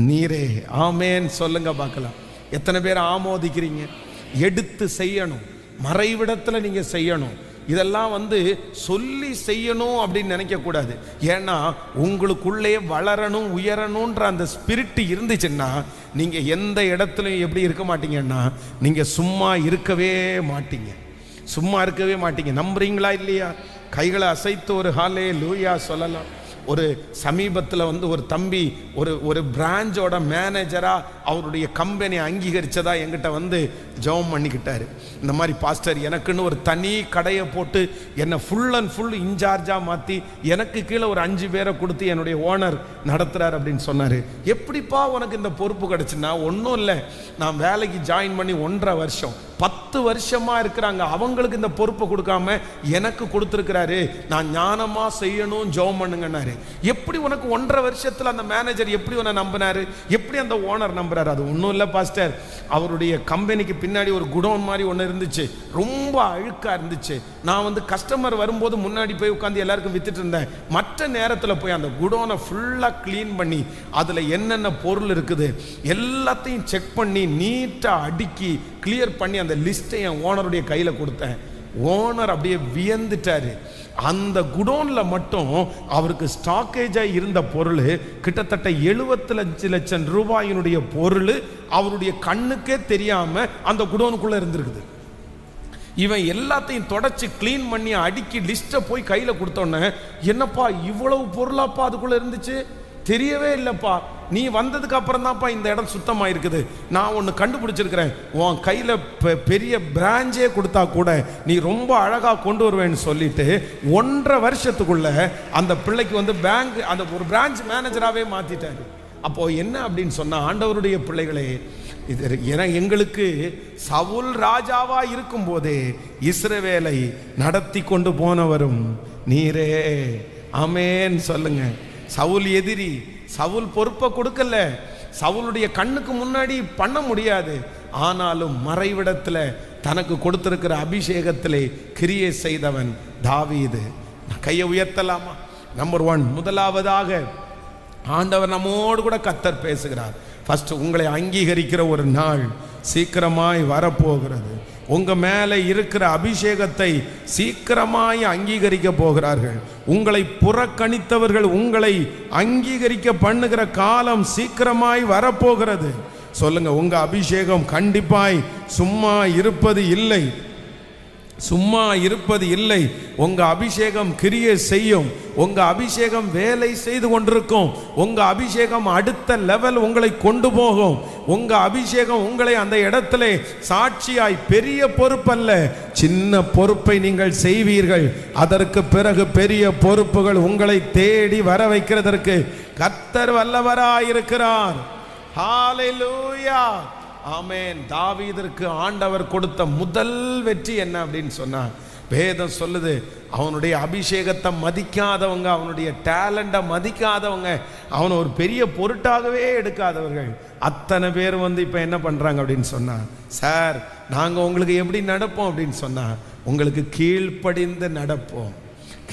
நீரே. ஆமேன் சொல்லுங்க பார்க்கலாம். எத்தனை பேர் ஆமோதிக்கிறீங்க? எடுத்து செய்யணும், மறைவிடத்தில் நீங்க செய்யணும். இதெல்லாம் சொல்லி செய்யணும் அப்படின்னு நினைக்கக்கூடாது. ஏன்னா உங்களுக்குள்ளே வளரணும் உயரணுன்ற அந்த ஸ்பிரிட் இருந்துச்சுன்னா நீங்கள் எந்த இடத்துலையும் எப்படி இருக்க மாட்டீங்கன்னா நீங்கள் சும்மா இருக்கவே மாட்டீங்க. சும்மா இருக்கவே மாட்டீங்க. நம்புறீங்களா இல்லையா? கைகளை அசைத்து ஒரு ஹல்லேலூயா சொல்லலாம். ஒரு சமீபத்தில் ஒரு தம்பி ஒரு பிரான்ச்சோட மேனேஜராக அவருடைய கம்பெனி அங்கீகரித்ததா என்கிட்ட ஜெபம் பண்ணிக்கிட்டாரு. இந்த மாதிரி பாஸ்டர் எனக்குன்னு ஒரு தனி கடையை போட்டு என்னை ஃபுல் அண்ட் ஃபுல் இன்சார்ஜாக மாற்றி எனக்கு கீழே ஒரு 5 பேரை கொடுத்து என்னுடைய ஓனர் நடத்துகிறார் அப்படின்னு சொன்னார். எப்படிப்பா உனக்கு இந்த பொறுப்பு கிடச்சுன்னா? ஒன்றும் இல்லை, நான் வேலைக்கு ஜாயின் பண்ணி 1.5 வருஷம் 10 வருஷமாக இருக்கிறாங்க, அவங்களுக்கு இந்த பொறுப்பை கொடுக்காம எனக்கு கொடுத்துருக்கிறாரு, நான் ஞானமாக செய்யணும் ஜெபம் பண்ணுங்கன்னாரு. எப்படி உனக்கு 1.5 வருஷத்தில் அந்த மேனேஜர் எப்படி உன்னை நம்பினாரு? எப்படி அந்த ஓனர் நம்புறாரு? அது ஒன்றும் இல்லை பாஸ்டர், அவருடைய கம்பெனிக்கு பின்னாடி ஒரு குடோன் மாதிரி ஒன்று இருந்துச்சு, ரொம்ப அழுக்காக இருந்துச்சு. நான் கஸ்டமர் வரும்போது முன்னாடி போய் உட்காந்து எல்லாருக்கும் வித்துட்டு இருந்தேன். மற்ற நேரத்தில் போய் அந்த குடோனை ஃபுல்லாக க்ளீன் பண்ணி அதில் என்னென்ன பொருள் இருக்குது எல்லாத்தையும் செக் பண்ணி நீட்டாக அடுக்கி கிளியர் பண்ணி அந்த லிஸ்ட்டை என் ஓனருடைய கையில் கொடுத்தேன். ஓனர் அப்படியே வியந்துட்டாரு. அந்த குடோனில் மட்டும் அவருக்கு ஸ்டாக்கேஜாக இருந்த பொருள் கிட்டத்தட்ட 75 லட்சம் ரூபாயினுடைய பொருள் அவருடைய கண்ணுக்கே தெரியாமல் அந்த குடோனுக்குள்ளே இருந்திருக்குது. இவன் எல்லாத்தையும் தொடச்சி க்ளீன் பண்ணி அடுக்கி லிஸ்ட்டை போய் கையில் கொடுத்தோன்னே, என்னப்பா இவ்வளவு பொருளாப்பா அதுக்குள்ளே இருந்துச்சு, தெரியவே இல்லைப்பா, நீ வந்ததுக்கு அப்புறம் தான்ப்பா இந்த இடம் சுத்தமாக இருக்குது, நான் ஒன்று கண்டுபிடிச்சிருக்கிறேன், உன் கையில் பெரிய பிரான்ச்சே கொடுத்தா கூட நீ ரொம்ப அழகாக கொண்டு வருவேன்னு சொல்லிட்டு 1.5 வருஷத்துக்குள்ள அந்த பிள்ளைக்கு பேங்க் அந்த ஒரு பிரான்ச் மேனேஜராகவே மாற்றிட்டாரு. அப்போது என்ன அப்படின்னு சொன்னால், ஆண்டவருடைய பிள்ளைகளே, இது எங்களுக்கு சவுல் ராஜாவா இருக்கும் போதே இஸ்ரவேலை நடத்தி கொண்டு போனவரும் நீரே. ஆமென் சொல்லுங்க. சவுல் எதிரி, சவுல் பொறுப்பை கொடுக்கல, சவுலுடைய கண்ணுக்கு முன்னாடி பண்ண முடியாது. ஆனாலும் மறைவிடத்தில் தனக்கு கொடுத்திருக்கிற அபிஷேகத்திலே கிரியை செய்தவன் தாவீது. கையை உயர்த்தலாமா? நம்பர் 1, முதலாவதாக ஆண்டவர் நம்மோடு கூட கர்த்தர் பேசுகிறார். ஃபர்ஸ்ட், உங்களை அங்கீகரிக்கிற ஒரு நாள் சீக்கிரமாய் வரப்போகிறது. உங்க மேலே இருக்கிற அபிஷேகத்தை சீக்கிரமாய் அங்கீகரிக்க போகிறார்கள். உங்களை புறக்கணித்தவர்கள் உங்களை அங்கீகரிக்க பண்ணுகிற காலம் சீக்கிரமாய் வரப்போகிறது. சொல்லுங்க, உங்க அபிஷேகம் கண்டிப்பாய் சும்மா இருப்பது இல்லை, சும்மா இருப்பது இல்லை. உங்க அபிஷேகம் கிரியை செய்யும், உங்க அபிஷேகம் வேலை செய்து கொண்டிருக்கும், உங்க அபிஷேகம் அடுத்த லெவல் உங்களை கொண்டு போகும். உங்க அபிஷேகம் உங்களை அந்த இடத்திலே சாட்சியாய், பெரிய பொறுப்பல்ல, சின்ன பொறுப்பை நீங்கள் செய்வீர்கள். அதற்கு பிறகு பெரிய பொறுப்புகள் உங்களை தேடி வர வைக்கிறதற்கு கர்த்தர் வல்லவராயிருக்கிறார். ஹல்லேலூயா, ஆமென். தாவீதிற்கு ஆண்டவர் கொடுத்த முதல் வெற்றி என்ன அப்படின்னு சொன்னா, வேதம் சொல்லுது, அவனுடைய அபிஷேகத்தை மதிக்காதவங்க, அவனுடைய டேலண்ட்டை மதிக்காதவங்க, அவனை ஒரு பெரிய பொருட்டாகவே எடுக்காதவர்கள் அத்தனை பேர் இப்போ என்ன பண்ணுறாங்க அப்படின்னு சொன்னா, சார் நாங்கள் உங்களுக்கு எப்படி நடப்போம் அப்படின்னு சொன்னா, உங்களுக்கு கீழ்ப்படிந்து நடப்போம்,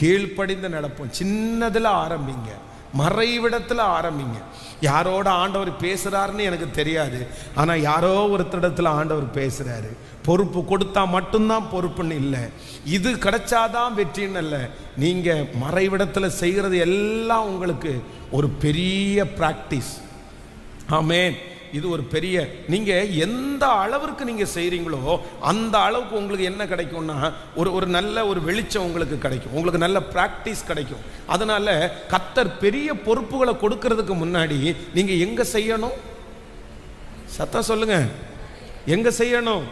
கீழ்ப்படிந்து நடப்போம். சின்னதில் ஆரம்பிங்க, மறைவிடத்தில் ஆரம்பிங்க. யாரோட ஆண்டவர் பேசுகிறாருன்னு எனக்கு தெரியாது, ஆனால் யாரோ ஒருத்தரிடத்தில் ஆண்டவர் பேசுகிறாரு. பொறுப்பு கொடுத்தா மட்டும்தான் பொறுப்புன்னு இல்லை, இது கிடைச்சாதான் வெற்றின்னு இல்லை. நீங்கள் மறைவிடத்தில் செய்கிறது எல்லாம் உங்களுக்கு ஒரு பெரிய ப்ராக்டிஸ். ஆமென். இது ஒரு பெரிய, நீங்கள் எந்த அளவிற்கு நீங்கள் செய்கிறீங்களோ அந்த அளவுக்கு உங்களுக்கு என்ன கிடைக்கும்னா, ஒரு நல்ல ஒரு வெளிச்சம் உங்களுக்கு கிடைக்கும், உங்களுக்கு நல்ல ப்ராக்டிஸ் கிடைக்கும். அதனால கர்த்தர் பெரிய பொறுப்புகளை கொடுக்கறதுக்கு முன்னாடி நீங்கள் எங்கே செய்யணும்? சத்தம் சொல்லுங்க, எங்கே செய்யணும்?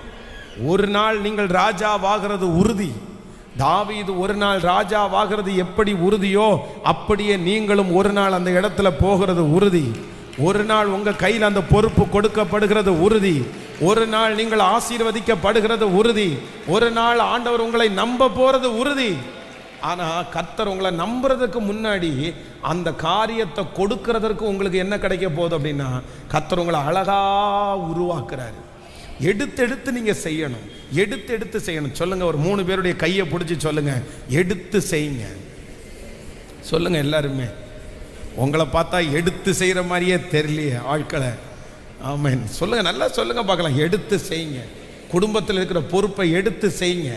ஒரு நாள் நீங்கள் ராஜாவாகிறது உறுதி. தாவீது ஒரு நாள் ராஜாவாகிறது எப்படி உறுதியோ அப்படியே நீங்களும் ஒரு நாள் அந்த இடத்துல போகிறது உறுதி. ஒரு நாள் உங்க கையில் அந்த பொறுப்பு கொடுக்கப்படுகிறது உறுதி. ஒரு நாள் நீங்கள் ஆசீர்வதிக்கப்படுகிறது உறுதி. ஒரு நாள் ஆண்டவர் உங்களை நம்ப போறது உறுதி. ஆனா கர்த்தர் உங்களை நம்புறதுக்கு முன்னாடி அந்த காரியத்தை கொடுக்கறதற்கு உங்களுக்கு என்ன கிடைக்க போகுது அப்படின்னா, கர்த்தர் உங்களை அழகா உருவாக்குறாரு. எடுத்து எடுத்து நீங்க செய்யணும், எடுத்து எடுத்து செய்யணும். சொல்லுங்க, ஒரு 3 பேருடைய கையை பிடிச்சி சொல்லுங்க, எடுத்து செய்யுங்க. சொல்லுங்க எல்லாருமே. உங்களை பார்த்தா எடுத்து செய்கிற மாதிரியே தெரியலையே ஆட்களை. ஆமென் சொல்லுங்க, நல்லா சொல்லுங்க பார்க்கலாம். எடுத்து செய்யுங்க. குடும்பத்தில் இருக்கிற பொறுப்பை எடுத்து செய்யுங்க.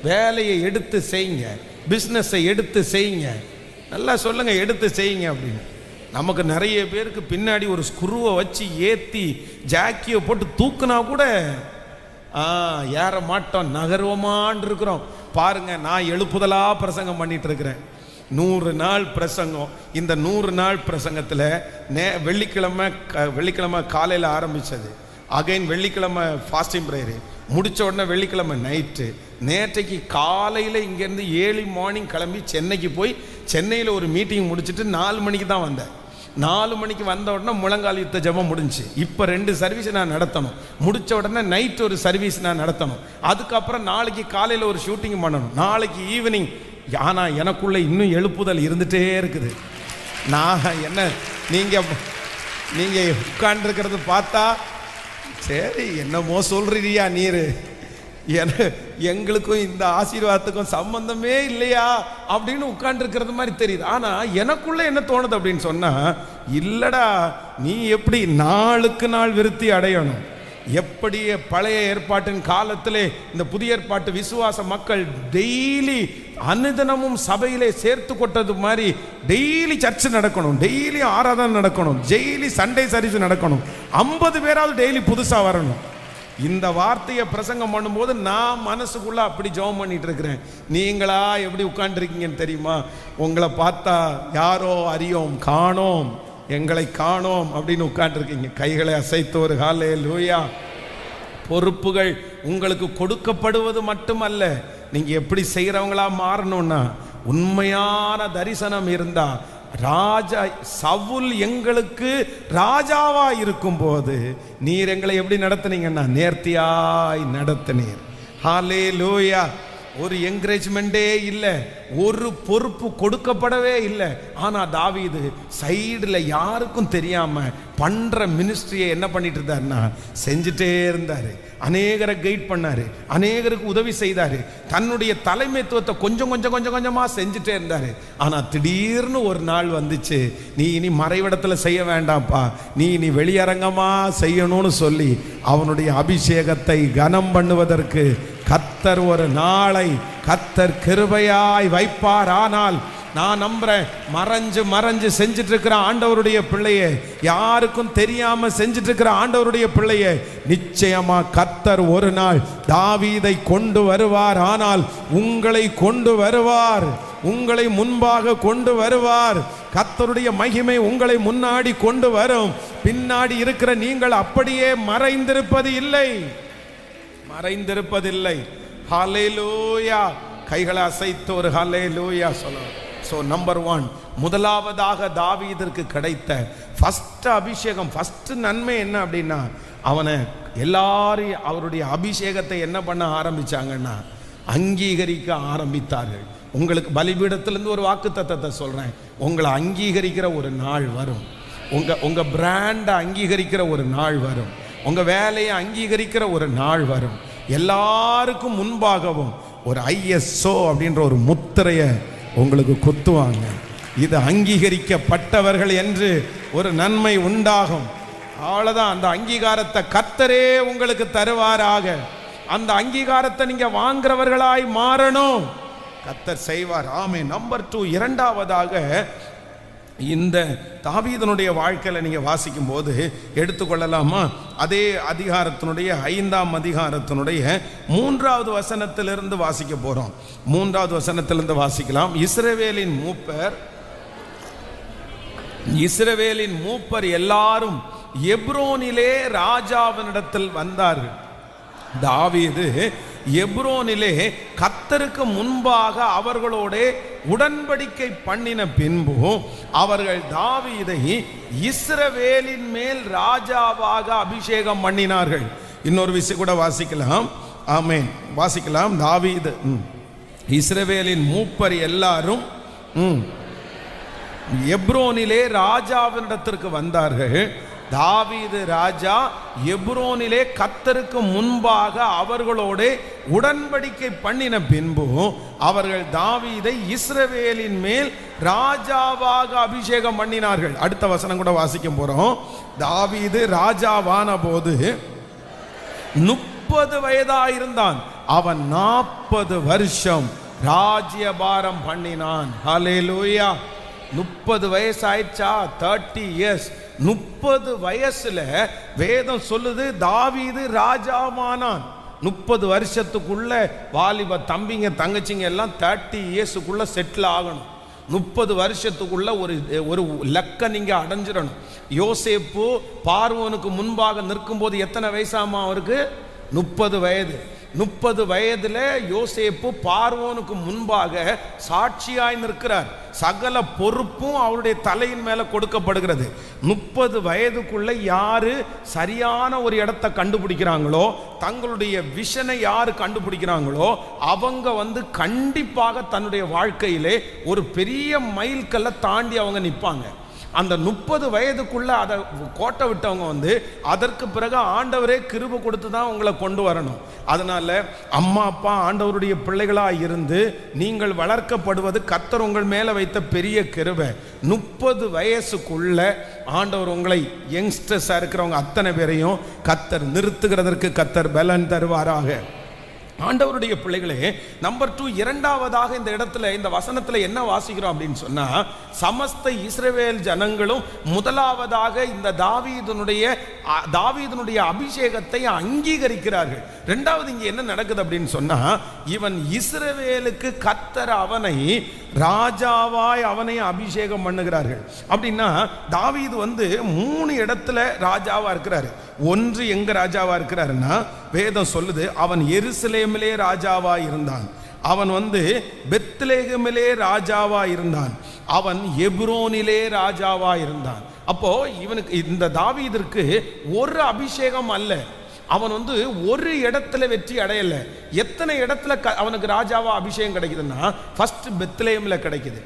வேலையை எடுத்து செய்யுங்க, பிஸ்னஸை எடுத்து செய்யுங்க. நல்லா சொல்லுங்க, எடுத்து செய்யுங்க அப்படின்னு. நமக்கு நிறைய பேருக்கு பின்னாடி ஒரு ஸ்க்ரூவை வச்சு ஏற்றி ஜாக்கியை போட்டு தூக்குனா கூட ஏற மாட்டோம், நகர்வமான் இருக்கிறோம். பாருங்க, நான் எழுப்புதலாக பிரசங்கம் பண்ணிட்டு இருக்கிறேன். 100 நாள் பிரசங்கம். இந்த 100 நாள் பிரசங்கத்தில் வெள்ளிக்கிழமை காலையில் ஆரம்பித்தது. அகைன் வெள்ளிக்கிழமை ஃபாஸ்டிங் ப்ரேயரு முடித்த உடனே வெள்ளிக்கிழமை நைட்டு. நேற்றைக்கு காலையில் இங்கேருந்து 7 மார்னிங் கிளம்பி சென்னைக்கு போய் சென்னையில் ஒரு மீட்டிங் முடிச்சுட்டு 4 மணிக்கு தான் வந்தேன். 4 மணிக்கு வந்த உடனே முழங்கால் யுத்த ஜெபம் முடிஞ்சு. இப்போ 2 சர்வீஸ் நான் நடத்தணும். முடித்த உடனே நைட் ஒரு சர்வீஸ் நான் நடத்தணும். அதுக்கப்புறம் நாளைக்கு காலையில் ஒரு ஷூட்டிங் பண்ணணும், நாளைக்கு ஈவினிங். ஆனால் எனக்குள்ளே இன்னும் எழுப்புதல் இருந்துகிட்டே இருக்குது. நான் என்ன, நீங்கள் உட்காண்டிருக்கிறது பார்த்தா சரி என்னமோ சொல்றியா நீர், எங்களுக்கும் இந்த ஆசீர்வாதத்துக்கும் சம்பந்தமே இல்லையா அப்படின்னு உட்கார்ந்துருக்கிறது மாதிரி தெரியுது. ஆனால் எனக்குள்ள என்ன தோணுது அப்படின்னு சொன்னால், இல்லடா, நீ எப்படி நாளுக்கு நாள் விருத்தி அடையணும். எப்படி பழைய ஏற்பாட்டின் காலத்திலே இந்த புதிய ஏற்பாட்டு விசுவாச மக்கள் டெய்லி அனுதினமும் சபையிலே சேர்த்து கொட்டது மாதிரி டெய்லி சர்ச்சு நடக்கணும், டெய்லி ஆராதனை நடக்கணும், டெய்லி சண்டே சர்வீஸ் நடக்கணும், 50 பேராவது டெய்லி புதுசாக வரணும். இந்த வார்த்தையை பிரசங்கம் பண்ணும்போது நான் மனசுக்குள்ள அப்படி ஜெபம் பண்ணிட்டு இருக்கிறேன். நீங்களா எப்படி உட்கார்ந்துருக்கீங்கன்னு தெரியுமா? உங்களை பார்த்தா யாரோ அறியோம், காணோம், எங்களை காணோம் அப்படின்னு உட்கார்ந்துருக்கீங்க. கைகளை அசைத்து ஒரு ஹல்லேலூயா. பொறுப்புகள் உங்களுக்கு கொடுக்கப்படுவது மட்டுமல்ல, நீங்க எப்படி செய்யறவங்களா மாறணும்னா, உண்மையான தரிசனம் இருந்தா, ராஜா சவுல் எங்களுக்கு ராஜாவா இருக்கும் போது நீர் எங்களை எப்படி நடத்துனீங்கன்னா நேர்த்தியாய் நடத்தினீர். ஹல்லேலூயா. ஒரு என்கரேஜ்மெண்டே இல்லை, ஒரு பொறுப்பு கொடுக்கப்படவே இல்லை. ஆனால் தாவீது சைடில் யாருக்கும் தெரியாம பண்ற மினிஸ்ட்ரியை என்ன பண்ணிட்டு இருந்தாருன்னா செஞ்சுட்டே இருந்தாரு. அநேகரை கைட் பண்ணாரு, அநேகருக்கு உதவி செய்தாரு, தன்னுடைய தலைமைத்துவத்தை கொஞ்சம் கொஞ்சம் கொஞ்சம் கொஞ்சமா செஞ்சுட்டே இருந்தாரு. ஆனா திடீர்னு ஒரு நாள் வந்துச்சு, நீ இனி மறைவிடத்துல செய்ய வேண்டாம்ப்பா, நீ இனி வெளியரங்கமா செய்யணும்னு சொல்லி அவனுடைய அபிஷேகத்தை கனம் பண்ணுவதற்கு கர்த்தர் ஒரு நாளை கர்த்தர் கிருபையாய் வைப்பார். ஆனால் நான் நம்புறேன், மறைஞ்சு செஞ்சிட்டு இருக்கிற ஆண்டவருடைய பிள்ளையே, யாருக்கும் தெரியாம செஞ்சிட்டு இருக்கிற ஆண்டவருடைய பிள்ளையே, நிச்சயமா கர்த்தர் ஒரு நாள் தாவீதை கொண்டு வருவார். ஆனால் உங்களை கொண்டு வருவார், உங்களை முன்பாக கொண்டு வருவார். கர்த்தருடைய மகிமை உங்களை முன்னாடி கொண்டு வரும். பின்னாடி இருக்கிற நீங்கள் அப்படியே மறைந்திருப்பதில்லை. ஹல்லேலூயா. கைகளை அசைத்து ஒரு ஹல்லேலூயா சொல்லலாம். ஸோ நம்பர் 1, முதலாவதாக தாவீதிற்கு கிடைத்த ஃபர்ஸ்ட் அபிஷேகம், ஃபர்ஸ்ட் நன்மை என்ன அப்படின்னா, அவனை எல்லாரும் அவருடைய அபிஷேகத்தை என்ன பண்ண ஆரம்பிச்சாங்கன்னா அங்கீகரிக்க ஆரம்பித்தார்கள். உங்களுக்கு பலிபீடத்திலிருந்து ஒரு வாக்குத்தத்தத்தை சொல்றேன், உங்களை அங்கீகரிக்கிற ஒரு நாள் வரும். உங்க பிராண்டை அங்கீகரிக்கிற ஒரு நாள் வரும். உங்க வேலையை அங்கீகரிக்கிற ஒரு நாள் வரும். எல்லாருக்கும் முன்பாகவும் ஒரு ISO அப்படின்ற ஒரு முத்திரையை உங்களுக்கு குத்துவாங்க. இது அங்கீகரிக்கப்பட்டவர்கள் என்று ஒரு நன்மை உண்டாகும். அவ்வளவுதான். அந்த அங்கீகாரத்தை கர்த்தரே உங்களுக்கு தருவாராக. அந்த அங்கீகாரத்தை நீங்க வாங்குறவர்களாய் மாறணும், கர்த்தர் செய்வார். ஆமென். நம்பர் 2, இரண்டாவதாக இந்த தாவீதனுடைய வாழ்க்கையில் நீங்க வாசிக்கும் போது எடுத்துக்கொள்ளலாமா, அதே அதிகாரத்தினுடைய 5ஆம் அதிகாரத்தினுடைய 3வது வசனத்திலிருந்து வாசிக்க போறோம். 3வது வசனத்திலிருந்து வாசிக்கலாம். இஸ்ரவேலின் மூப்பர் எல்லாரும் எப்ரோனிலே ராஜாவினிடத்தில் வந்தார்கள். தாவீது எப்ரோனிலே கர்த்தருக்கு முன்பாக அவர்களோட உடன்படிக்கை பண்ணின பின்பு அவர்கள் தாவீதை இஸ்ரவேலின் மேல் ராஜாவாக அபிஷேகம் பண்ணினார்கள். இன்னொரு விஷயம் கூட வாசிக்கலாம். ஆமென். வாசிக்கலாம். தாவீது இஸ்ரவேலின் மூப்பர் எல்லாரும் எப்ரோனிலே ராஜாவினிடத்திற்கு வந்தார்கள். தாவீது ராஜா எப்ரோனிலே கர்த்தருக்கு முன்பாக அவர்களோட உடன்படிக்கை பண்ணின பின்பு அவர்கள் தாவீதை இஸ்ரவேலின் மேல் ராஜாவாக அபிஷேகம் பண்ணினார்கள். அடுத்த வசனம் கூட வாசிக்க போறோம். தாவீது ராஜாவான போது 30 வயதாயிருந்தான். அவன் 40 வருஷம் ராஜ்யபாரம் பண்ணினான். ஹல்லேலூயா. 30 வயசு ஆயிடுச்சா? 30 இயர்ஸ். 30 வயசுல வேதம் சொல்லுது தாவீது ராஜாவானான். 30 வருஷத்துக்குள்ள வாலிப தம்பிங்க தங்கச்சிங்க எல்லாம் 30 இயர்ஸுக்குள்ள செட்டில் ஆகணும். 30 வருஷத்துக்குள்ள ஒரு லக்க நீங்க அடைஞ்சிடணும். யோசேப்பு பார்வோனுக்கு முன்பாக நிற்கும் போது எத்தனை வயசாமா அவருக்கு? 30 வயது. 30 வயதுல யோசேப்பு பார்வோனுக்கு முன்பாக சாட்சியாய் நிற்கிறார். சகல பொறுப்பும் அவருடைய தலையின் மேல கொடுக்கப்படுகிறது. 30 வயதுக்குள்ள யாரு சரியான ஒரு இடத்தை கண்டுபிடிக்கிறாங்களோ, தங்களுடைய விஷனை யாரு கண்டுபிடிக்கிறாங்களோ, அவங்க கண்டிப்பாக தன்னுடைய வாழ்க்கையிலே ஒரு பெரிய மைல்கல்லை தாண்டி அவங்க நிற்பாங்க. அந்த 30 வயதுக்குள்ள அதை கோட்டை விட்டவங்க அதற்கு பிறகு ஆண்டவரே கிருபை கொடுத்து தான் உங்களை கொண்டு வரணும். அதனால அம்மா அப்பா ஆண்டவருடைய பிள்ளைகளாக இருந்து நீங்கள் வளர்க்கப்படுவது கர்த்தர் உங்கள் மேலே வைத்த பெரிய கிருபை. 30 வயசுக்குள்ள ஆண்டவர் உங்களை யங்ஸ்டர்ஸாக இருக்கிறவங்க அத்தனை பேரையும் கர்த்தர் நிறுத்துகிறதற்கு கர்த்தர் பலன் தருவாராக. ஆண்டவருடைய பிள்ளைகளே, நம்பர் 2, இரண்டாவதாக இந்த இடத்துல இந்த வசனத்துல என்ன வாசிக்கிறோம் அப்படின்னு சொன்னா, சமஸ்த இஸ்ரவேல் ஜனங்களும் முதலாவதாக இந்த தாவீதுனுடைய அபிஷேகத்தை அங்கீகரிக்கிறார்கள். ரெண்டாவது இங்க என்ன நடக்குது அப்படின்னு சொன்னா, இவன் இஸ்ரவேலுக்கு கர்த்தர் அவனை ராஜாவாய் அவனை அபிஷேகம் பண்ணுகிறார்கள். அப்படின்னா தாவீது 3 இடத்துல ராஜாவா இருக்கிறாரு. ஒன்று எங்க ராஜாவா இருக்கிறாருன்னா, வேதம் சொல்லுது அவன் எருசலேமிலே ராஜாவா இருந்தான், அவன் பெத்லெகேமிலே ராஜாவா இருந்தான், அவன் எப்ரோனிலே ராஜாவா இருந்தான். அப்போ இவனுக்கு இந்த தாவீதிற்கு ஒரு அபிஷேகம் அல்ல, அவன் ஒரு இடத்துல வெற்றி அடையல. எத்தனை இடத்துல அவனுக்கு ராஜாவா அபிஷேகம் கிடைக்குதுன்னா, ஃபர்ஸ்ட் பெத்லெகேம்ல கிடைக்குது.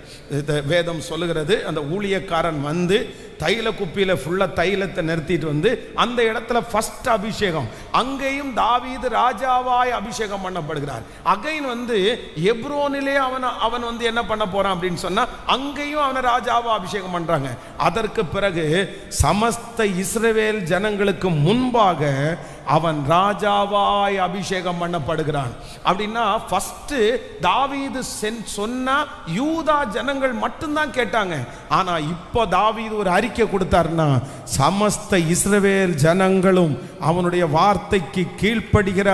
வேதம் சொல்லுகிறது, அந்த ஊழியக்காரன் தைல குப்பியில ஃபுல்லா தைலத்தை நிறுத்திட்டு அந்த இடத்துல ஃபர்ஸ்ட் அபிஷேகம். அங்கேயும் தாவீது ராஜாவாய் அபிஷேகம் பண்ணப்படுகிறார். அகைன் எப்ரோனிலே அவன் என்ன பண்ண போறான் அப்படின்னு சொன்னா, அங்கேயும் அவனை ராஜாவா அபிஷேகம் பண்றாங்க. அதற்கு பிறகு சமஸ்த இஸ்ரவேல் ஜனங்களுக்கு முன்பாக அவன் ராஜாவாய் அபிஷேகம் பண்ணப்படுகிறான். அப்படின்னா ஃபர்ஸ்ட் தாவீது சொன்னா யூதா ஜனங்கள் மட்டும்தான் கேட்டாங்க. ஆனா இப்போ தாவீது ஒரு அறிக்கை கொடுத்தார்னா, சமஸ்த இஸ்ரவேல் ஜனங்களும் அவனுடைய வார்த்தைக்கு கீழ்ப்படுகிற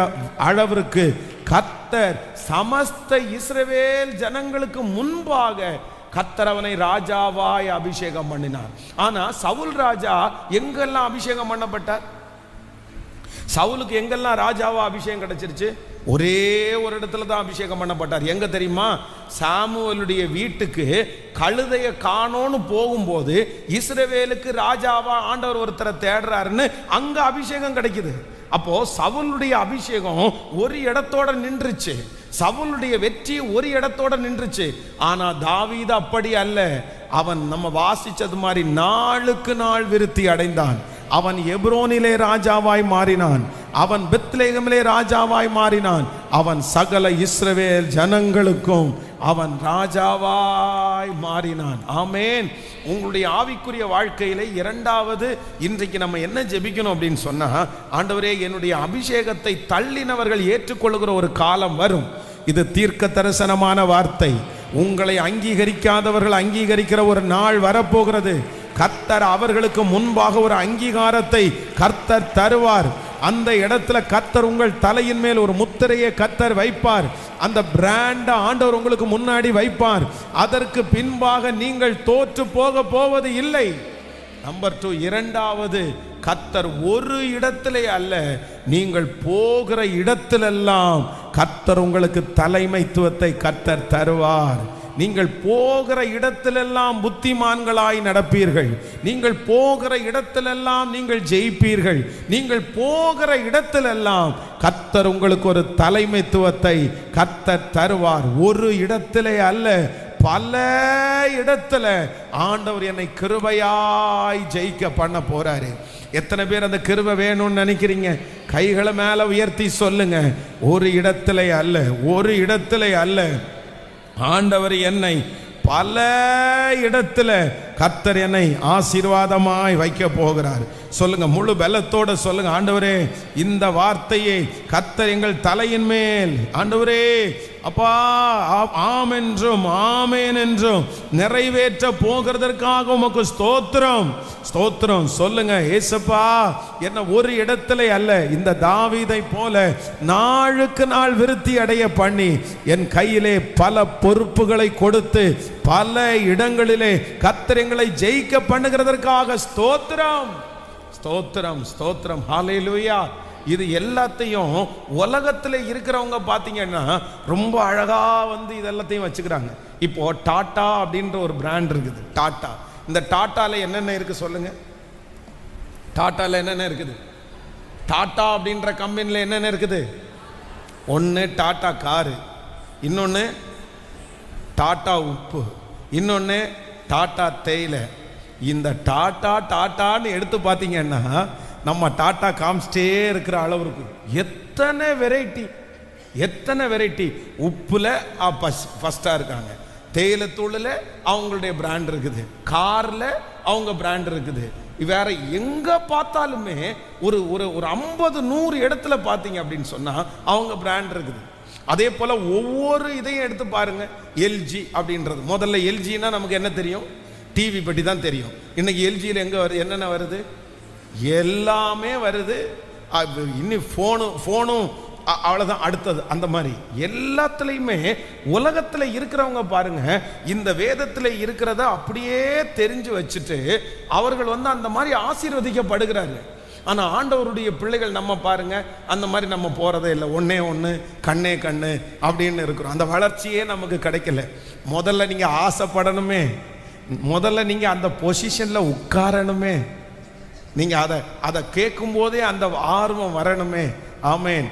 அளவிற்கு கர்த்தர் சமஸ்த இஸ்ரவேல் ஜனங்களுக்கு முன்பாக கர்த்தர் அவனை ராஜாவாய் அபிஷேகம் பண்ணினார். ஆனா சவுல் ராஜா எங்கெல்லாம் அபிஷேகம் பண்ணப்பட்டார்? சவுலுக்கு எங்கெல்லாம் ராஜாவா அபிஷேகம் கிடைச்சிருச்சு? ஒரே ஒரு இடத்துல தான் அபிஷேகம் பண்ணப்பட்டார். எங்க தெரியுமா? சாமுவேலுடைய வீட்டுக்கு கழுதைய காணோன்னு போகும்போது இஸ்ரவேலுக்கு ராஜாவா ஆண்டவர் ஒருத்தரை தேடுறாருன்னு அங்க அபிஷேகம் கிடைக்குது. அப்போ சவுலுடைய அபிஷேகம் ஒரு இடத்தோட நின்றுச்சு, சவுலுடைய வெற்றி ஒரு இடத்தோட நின்றுச்சு. ஆனா தாவீது அப்படி அல்ல. அவன் நம்ம வாசிச்சது மாதிரி நாளுக்கு நாள் விருத்தி அடைந்தான். அவன் எப்ரோனிலே ராஜாவாய் மாறினான், அவன் பெத்லெகேமிலே ராஜாவாய் மாறினான், அவன் சகல இஸ்ரவேல் ஜனங்களுக்கும் அவன் ராஜாவாய் மாறினான். ஆமேன். உங்களுடைய ஆவிக்குரிய வாழ்க்கையிலே இரண்டாவது இன்றைக்கு நம்ம என்ன ஜெபிக்கணும் அப்படின்னு சொன்னா, ஆண்டவரே என்னுடைய அபிஷேகத்தை தள்ளினவர்கள் ஏற்றுக்கொள்கிற ஒரு காலம் வரும். இது தீர்க்க தரிசனமான வார்த்தை. உங்களை அங்கீகரிக்காதவர்கள் அங்கீகரிக்கிற ஒரு நாள் வரப்போகிறது. கர்த்தர் அவர்களுக்கு முன்பாக ஒரு அங்கீகாரத்தை கர்த்தர் தருவார். அந்த இடத்துல கர்த்தர் உங்கள் தலையின் மேல் ஒரு முத்திரையை கர்த்தர் வைப்பார். அந்த பிராண்ட ஆண்டவர் உங்களுக்கு முன்னாடி வைப்பார். அதற்கு பின்பாக நீங்கள் தோற்று போவது இல்லை. நம்பர் 2, இரண்டாவது, கர்த்தர் ஒரு இடத்திலே அல்ல, நீங்கள் போகிற இடத்திலெல்லாம் கர்த்தர் உங்களுக்கு தலைமைத்துவத்தை கர்த்தர் தருவார். நீங்கள் போகிற இடத்திலெல்லாம் புத்திமான்களாய் நடப்பீர்கள். நீங்கள் போகிற இடத்திலெல்லாம் நீங்கள் ஜெயிப்பீர்கள். நீங்கள் போகிற இடத்திலெல்லாம் கர்த்தர் உங்களுக்கு ஒரு தலைமைத்துவத்தை கர்த்தர் தருவார். ஒரு இடத்திலே அல்ல, பல இடத்துல ஆண்டவர் என்னை கிருபையாய் ஜெயிக்க பண்ண போறாரு. எத்தனை பேர் அந்த கிருபை வேணும்னு நினைக்கிறீங்க? கைகளை மேல உயர்த்தி சொல்லுங்க. ஒரு இடத்திலே அல்ல, ஒரு இடத்திலே அல்ல, ஆண்டவர் என்னை பல இடத்துல கர்த்தர் என்னை ஆசீர்வாதமாய் வைக்க போகிறார். சொல்லுங்க, முழு பலத்தோட சொல்லுங்க, ஆண்டவரே இந்த வார்த்தையை கர்த்தர் எங்கள் தலையின் மேல், ஆண்டவரே அப்பா ஆம் என்றும் ஆமேன் என்றும் நிறைவேற்ற போகிறதற்காக உமக்கு ஸ்தோத்திரம் ஸ்தோத்திரம். சொல்லுங்க, ஏசப்பா என்ன ஒரு இடத்துல அல்ல, இந்த தாவீதை போல நாளுக்கு நாள் விருத்தி அடைய பண்ணி என் கையிலே பல பொறுப்புகளை கொடுத்து பல இடங்களிலே கர்த்தர் எங்களை ஜெயிக்க பண்ணுகிறதற்காக ஸ்தோத்திரம் ஸ்தோத்திரம் ஸ்தோத்திரம். ஹல்லேலூயா. இது எல்லாத்தையும் உலகத்தில் இருக்கிறவங்க பார்த்தீங்கன்னா ரொம்ப அழகாக வந்து இது எல்லாத்தையும் வச்சுக்கிறாங்க. இப்போ டாட்டா அப்படின்ற ஒரு பிராண்ட் இருக்குது, டாட்டா. இந்த டாட்டாவில் என்னென்ன இருக்குது சொல்லுங்க? டாட்டாவில் என்னென்ன இருக்குது? டாட்டா அப்படின்ற கம்பெனியில் என்னென்ன இருக்குது? ஒன்று டாட்டா காரு, இன்னொன்று டாட்டா உப்பு, இன்னொன்று டாட்டா தேயிலை. இந்த டாட்டா டாட்டான்னு எடுத்து பார்த்தீங்கன்னா நம்ம டாட்டா காமிச்சிட்டே இருக்கிற அளவு இருக்கு. எத்தனை வெரைட்டி, எத்தனை வெரைட்டி. உப்புல ஃபர்ஸ்டாக இருக்காங்க, தேயிலை தூளில் அவங்களுடைய பிராண்ட் இருக்குது, காரில் அவங்க பிராண்ட் இருக்குது, வேற எங்க பார்த்தாலுமே ஒரு ஒரு ஒரு 50-100 இடத்துல பார்த்தீங்க அப்படின்னு சொன்னால் அவங்க பிராண்ட் இருக்குது. அதே போல் ஒவ்வொரு இதையும் எடுத்து பாருங்க. எல்ஜி அப்படின்றது, முதல்ல எல்ஜின்னா நமக்கு என்ன தெரியும்? டிவி பற்றி தான் தெரியும். இன்னைக்கு எல்ஜியில் எங்கே வருது, என்னென்ன வருது? எல்லாமே வருது. இன்னும் ஃபோனும் அவ்வளோதான் அடுத்தது. அந்த மாதிரி எல்லாத்துலேயுமே உலகத்தில் இருக்கிறவங்க பாருங்க, இந்த வேதத்தில் இருக்கிறத அப்படியே தெரிஞ்சு வச்சுட்டு அவர்கள் வந்து அந்த மாதிரி ஆசீர்வதிக்கப்படுகிறாங்க. ஆனால் ஆண்டவருடைய பிள்ளைகள் நம்ம பாருங்க, அந்த மாதிரி நம்ம போகிறதே இல்லை. ஒன்னே ஒன்று, கண்ணே கண்ணு அப்படின்னு இருக்கிறோம். அந்த வளர்ச்சியே நமக்கு கிடைக்கல. முதல்ல நீங்கள் ஆசைப்படணுமே, முதல்ல நீங்கள் அந்த பொசிஷனில் உட்காரணுமே, நீங்கள் அதை கேட்கும் போதே அந்த ஆர்வம் வரணுமே. ஆமேன்.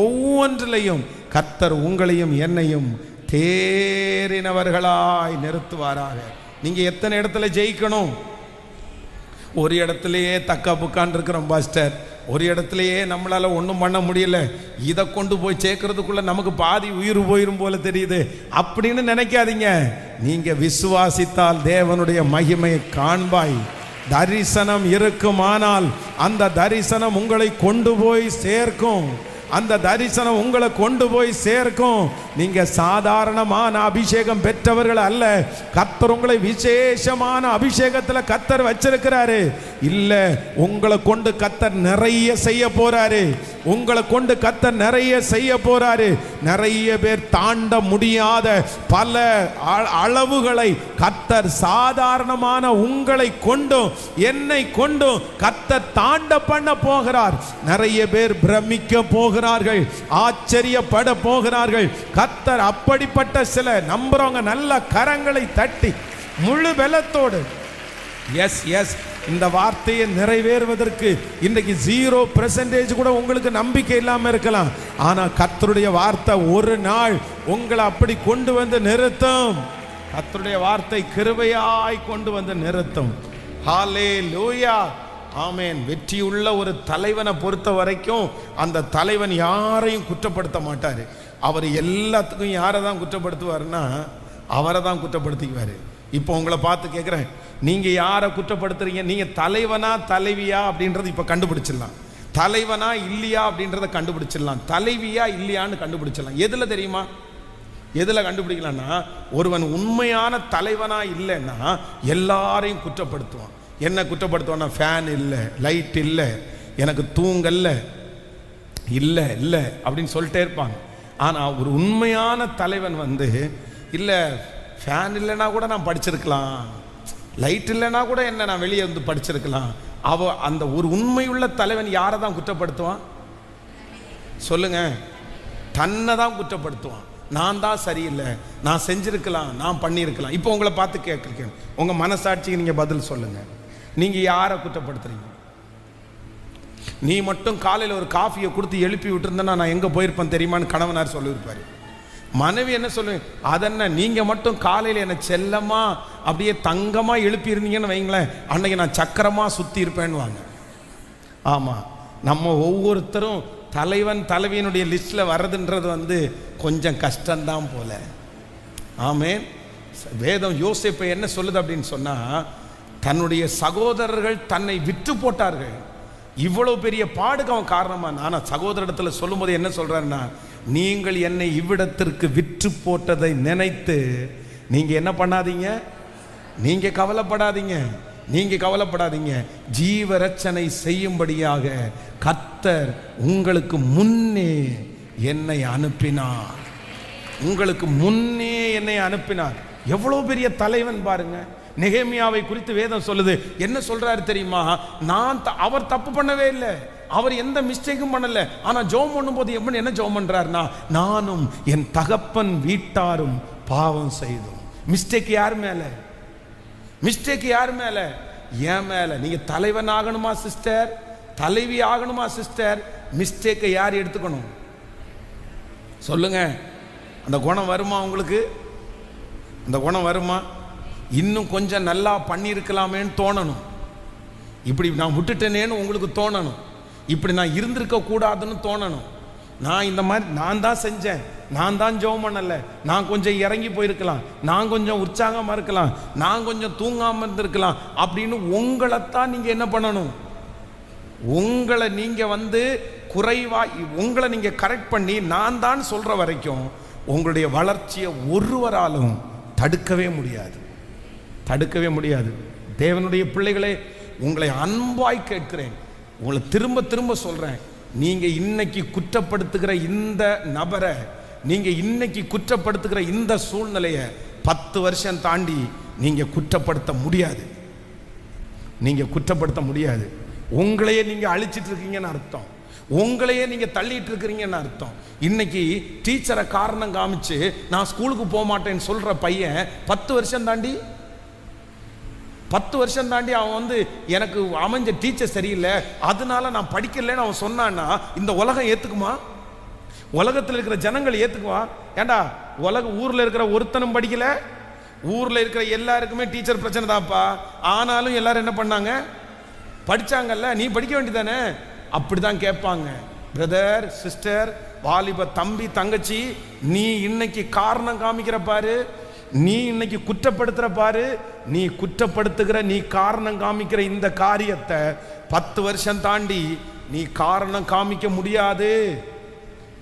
ஒவ்வொன்றிலையும் கர்த்தர் உங்களையும் என்னையும் தேறினவர்களாய் நிறுத்துவாராக. நீங்கள் எத்தனை இடத்துல ஜெயிக்கணும்? ஒரு இடத்துலையே தக்கா புக்கான் இருக்கிறோம் பாஸ்டர், ஒரு இடத்துலையே நம்மளால ஒன்றும் பண்ண முடியல, இதை கொண்டு போய் சேர்க்கறதுக்குள்ள நமக்கு பாதி உயிர் போயிரும் போல தெரியுது அப்படின்னு நினைக்காதீங்க. நீங்க விசுவாசித்தால் தேவனுடைய மகிமையை காண்பாய். தரிசனம் இருக்குமானால் அந்த தரிசனம் உங்களை கொண்டு போய் சேர்க்கும். அந்த தரிசனம் உங்களை கொண்டு போய் சேர்க்கும். நீங்க சாதாரணமான அபிஷேகம் பெற்றவர்கள் அல்ல. கர்த்தர் உங்களை விசேஷமான அபிஷேகத்தில் கர்த்தர் வச்சிருக்கிறாரு. இல்ல, உங்களை கொண்டு கர்த்தர் நிறைய செய்ய போறாரு. உங்களை கொண்டு கர்த்தர் நிறைய செய்ய போறாரு. நிறைய பேர் தாண்ட முடியாத பல அளவுகளை கர்த்தர் சாதாரணமான உங்களை கொண்டும் என்னை கொண்டும் கர்த்தர் தாண்ட பண்ண போகிறார். நிறைய பேர் பிரமிக்க போகிறார்கள், ஆச்சரியப்பட போகிறார்கள். கர்த்தர் அப்படிப்பட்ட சில நம்புறவங்க நல்ல கரங்களை தட்டி முழு பலத்தோடு எஸ் எஸ் இந்த வார்த்தையை நிறைவேறுவதற்கு இன்றைக்கு 0% கூட உங்களுக்கு நம்பிக்கை இல்லாமல் இருக்கலாம். ஆனால் கர்த்தருடைய வார்த்தை ஒரு நாள் உங்களை அப்படி கொண்டு வந்து நிறுத்தும். கர்த்தருடைய வார்த்தை கிருபையாய் கொண்டு வந்து நிறுத்தும். ஹல்லேலூயா, ஆமேன். வெற்றியுள்ள ஒரு தலைவனை பொறுத்த வரைக்கும் அந்த தலைவன் யாரையும் குற்றப்படுத்த மாட்டார். அவர் எல்லாத்துக்கும் யாரை தான் குற்றப்படுத்துவார்னா அவரை தான் குற்றப்படுத்திக்குவார். இப்போ உங்களை பார்த்து கேட்குறேன், நீங்கள் யாரை குற்றப்படுத்துறீங்க? நீங்கள் தலைவனா தலைவியா அப்படின்றது இப்போ கண்டுபிடிச்சிடலாம். தலைவனா இல்லையா அப்படின்றத கண்டுபிடிச்சிடலாம். தலைவியா இல்லையான்னு கண்டுபிடிச்சிடலாம். எதில் தெரியுமா? எதில் கண்டுபிடிக்கலாம்னா, ஒருவன் உண்மையான தலைவனா இல்லைன்னா எல்லாரையும் குற்றப்படுத்துவான். என்ன குற்றப்படுத்துவான்னா, ஃபேன் இல்லை, லைட் இல்லை, எனக்கு தூங்கல்ல, இல்லை இல்லை அப்படின்னு சொல்லிட்டே இருப்பாங்க. ஆனால் ஒரு உண்மையான தலைவன் வந்து, இல்லை ஃபேன் இல்லைன்னா கூட நான் படிச்சிருக்கலாம், லைட் இல்லைன்னா கூட என்ன நான் வெளியே வந்து படிச்சிருக்கலாம். அந்த ஒரு உண்மையுள்ள தலைவன் யாரை தான் குற்றப்படுத்துவான் சொல்லுங்க? தன்னை தான் குற்றப்படுத்துவான். நான் தான் சரியில்லை, நான் செஞ்சிருக்கலாம், நான் பண்ணியிருக்கலாம். இப்போ உங்களை பார்த்து கேட்குறேன், உங்கள் மனசாட்சிக்கு நீங்கள் பதில் சொல்லுங்கள். நீங்கள் யாரை குற்றப்படுத்துறீங்க? நீ மட்டும் காலையில் ஒரு காஃபியை கொடுத்து எழுப்பி விட்டுருந்தேன்னா நான் எங்கே போயிருப்பேன் தெரியுமான்னு கணவனார் சொல்லியிருப்பார். மனைவி என்ன சொல்லுவேன், அதென்ன நீங்கள் மட்டும் காலையில் என்னை செல்லமாக அப்படியே தங்கமாக எழுப்பி இருந்தீங்கன்னு வைங்களேன், அன்னைக்கு நான் சக்கரமாக சுற்றி இருப்பேன்னு வாங்க. ஆமாம், நம்ம ஒவ்வொருத்தரும் தலைவன் தலைவியினுடைய லிஸ்ட்டில் வர்றதுன்றது வந்து கொஞ்சம் கஷ்டம்தான் போல. ஆமேன். வேதம் யோசேப்பை என்ன சொல்லுது அப்படின்னு சொன்னா, தன்னுடைய சகோதரர்கள் தன்னை விற்று போட்டார்கள். இவ்வளவு பெரிய பாடுக்கு அவன் காரணமா? நான் சகோதரத்தில் சொல்லும்போது என்ன சொல்றாருன்னா, நீங்கள் என்னை இவ்விடத்திற்கு விற்று போட்டதை நினைத்து நீங்க என்ன பண்ணாதீங்க, நீங்க கவலைப்படாதீங்க, நீங்க கவலைப்படாதீங்க. ஜீவரட்சனை செய்யும்படியாக கர்த்தர் உங்களுக்கு முன்னே என்னை அனுப்பினார். உங்களுக்கு முன்னே என்னை அனுப்பினார். எவ்வளவு பெரிய தலைவன் பாருங்க. நெகேமியாவை குறித்து வேதம் சொல்லுது. என்ன சொல்றாரு தெரியுமா? அவர் தப்பு பண்ணவே இல்லை, அவர் எந்த மிஸ்டேக்கும் பண்ணல. ஆனா ஜெபம் பண்ணும்போது என்ன ஜெபம் பண்றாருன்னா, நானும் என் தகப்பன் வீட்டாரும் பாவம் செய்தோம். மிஸ்டேக் யார் மேல? மிஸ்டேக் யார் மேல? ஏன் மேல. நீங்க தலைவன் ஆகணுமா சிஸ்டர், தலைவி ஆகணுமா சிஸ்டர், மிஸ்டேக்கை யார் எடுத்துக்கணும் சொல்லுங்க. அந்த குணம் வருமா உங்களுக்கு? அந்த குணம் வருமா? இன்னும் கொஞ்சம் நல்லா பண்ணியிருக்கலாமேன்னு தோணணும். இப்படி நான் விட்டுட்டேனேன்னு உங்களுக்கு தோணணும். இப்படி நான் இருந்திருக்க கூடாதுன்னு தோணணும். நான் இந்த மாதிரி நான் தான் செஞ்சேன், நான் தான் ஜெபம் பண்ணலை, நான் கொஞ்சம் இறங்கி போயிருக்கலாம், நான் கொஞ்சம் உற்சாகமாக இருக்கலாம், நான் கொஞ்சம் தூங்காமல் இருந்திருக்கலாம் அப்படின்னு உங்களைத்தான் நீங்கள் என்ன பண்ணணும்? உங்களை நீங்கள் உங்களை நீங்கள் கரெக்ட் பண்ணி நான் தான் சொல்கிற வரைக்கும் உங்களுடைய வளர்ச்சியை ஒருவராலும் தடுக்கவே முடியாது, தடுக்கவே முடியாது. தேவனுடைய பிள்ளைகளே, உங்களை அன்பாய் கேட்கிறேன், உங்களை திரும்ப திரும்ப சொல்கிறேன். நீங்கள் இன்னைக்கு குற்றப்படுத்துகிற இந்த நபரை, நீங்கள் இன்னைக்கு குற்றப்படுத்துகிற இந்த சூழ்நிலையை 10 வருஷம் தாண்டி நீங்கள் குற்றப்படுத்த முடியாது. நீங்கள் குற்றப்படுத்த முடியாது. உங்களையே நீங்கள் அழிச்சிட்டு இருக்கீங்கன்னு அர்த்தம், உங்களையே நீங்கள் தள்ளிட்டு இருக்கிறீங்கன்னு அர்த்தம். இன்னைக்கு டீச்சரை காரணம் காமிச்சு நான் ஸ்கூலுக்கு போக மாட்டேன்னு சொல்கிற பையன் 10 வருஷம் தாண்டி அவன் எனக்கு அமைஞ்ச டீச்சர் சரியில்லை, அதனால நான் படிக்கலைன்னு அவன் சொன்னான்னா இந்த உலகம் ஏற்றுக்குமா? உலகத்தில் இருக்கிற ஜனங்கள் ஏற்றுக்குவா? ஏண்டா ஊரில் இருக்கிற ஒருத்தனும் படிக்கல, ஊரில் இருக்கிற எல்லாருக்குமே டீச்சர் பிரச்சனை தான்ப்பா, ஆனாலும் எல்லாரும் என்ன பண்ணாங்க? படித்தாங்கல்ல, நீ படிக்க வேண்டியதானே? அப்படிதான் கேட்பாங்க. பிரதர், சிஸ்டர், வாலிப தம்பி, தங்கச்சி, நீ இன்னைக்கு காரணம் காமிக்கிற பாரு, நீ இன்னைக்கு குற்றப்படுத்துற பாரு, நீ குற்றப்படுத்துகிற, நீ காரணம் காமிக்கிற இந்த காரியத்தை 10 வருஷம் தாண்டி நீ காரணம் காமிக்க முடியாது,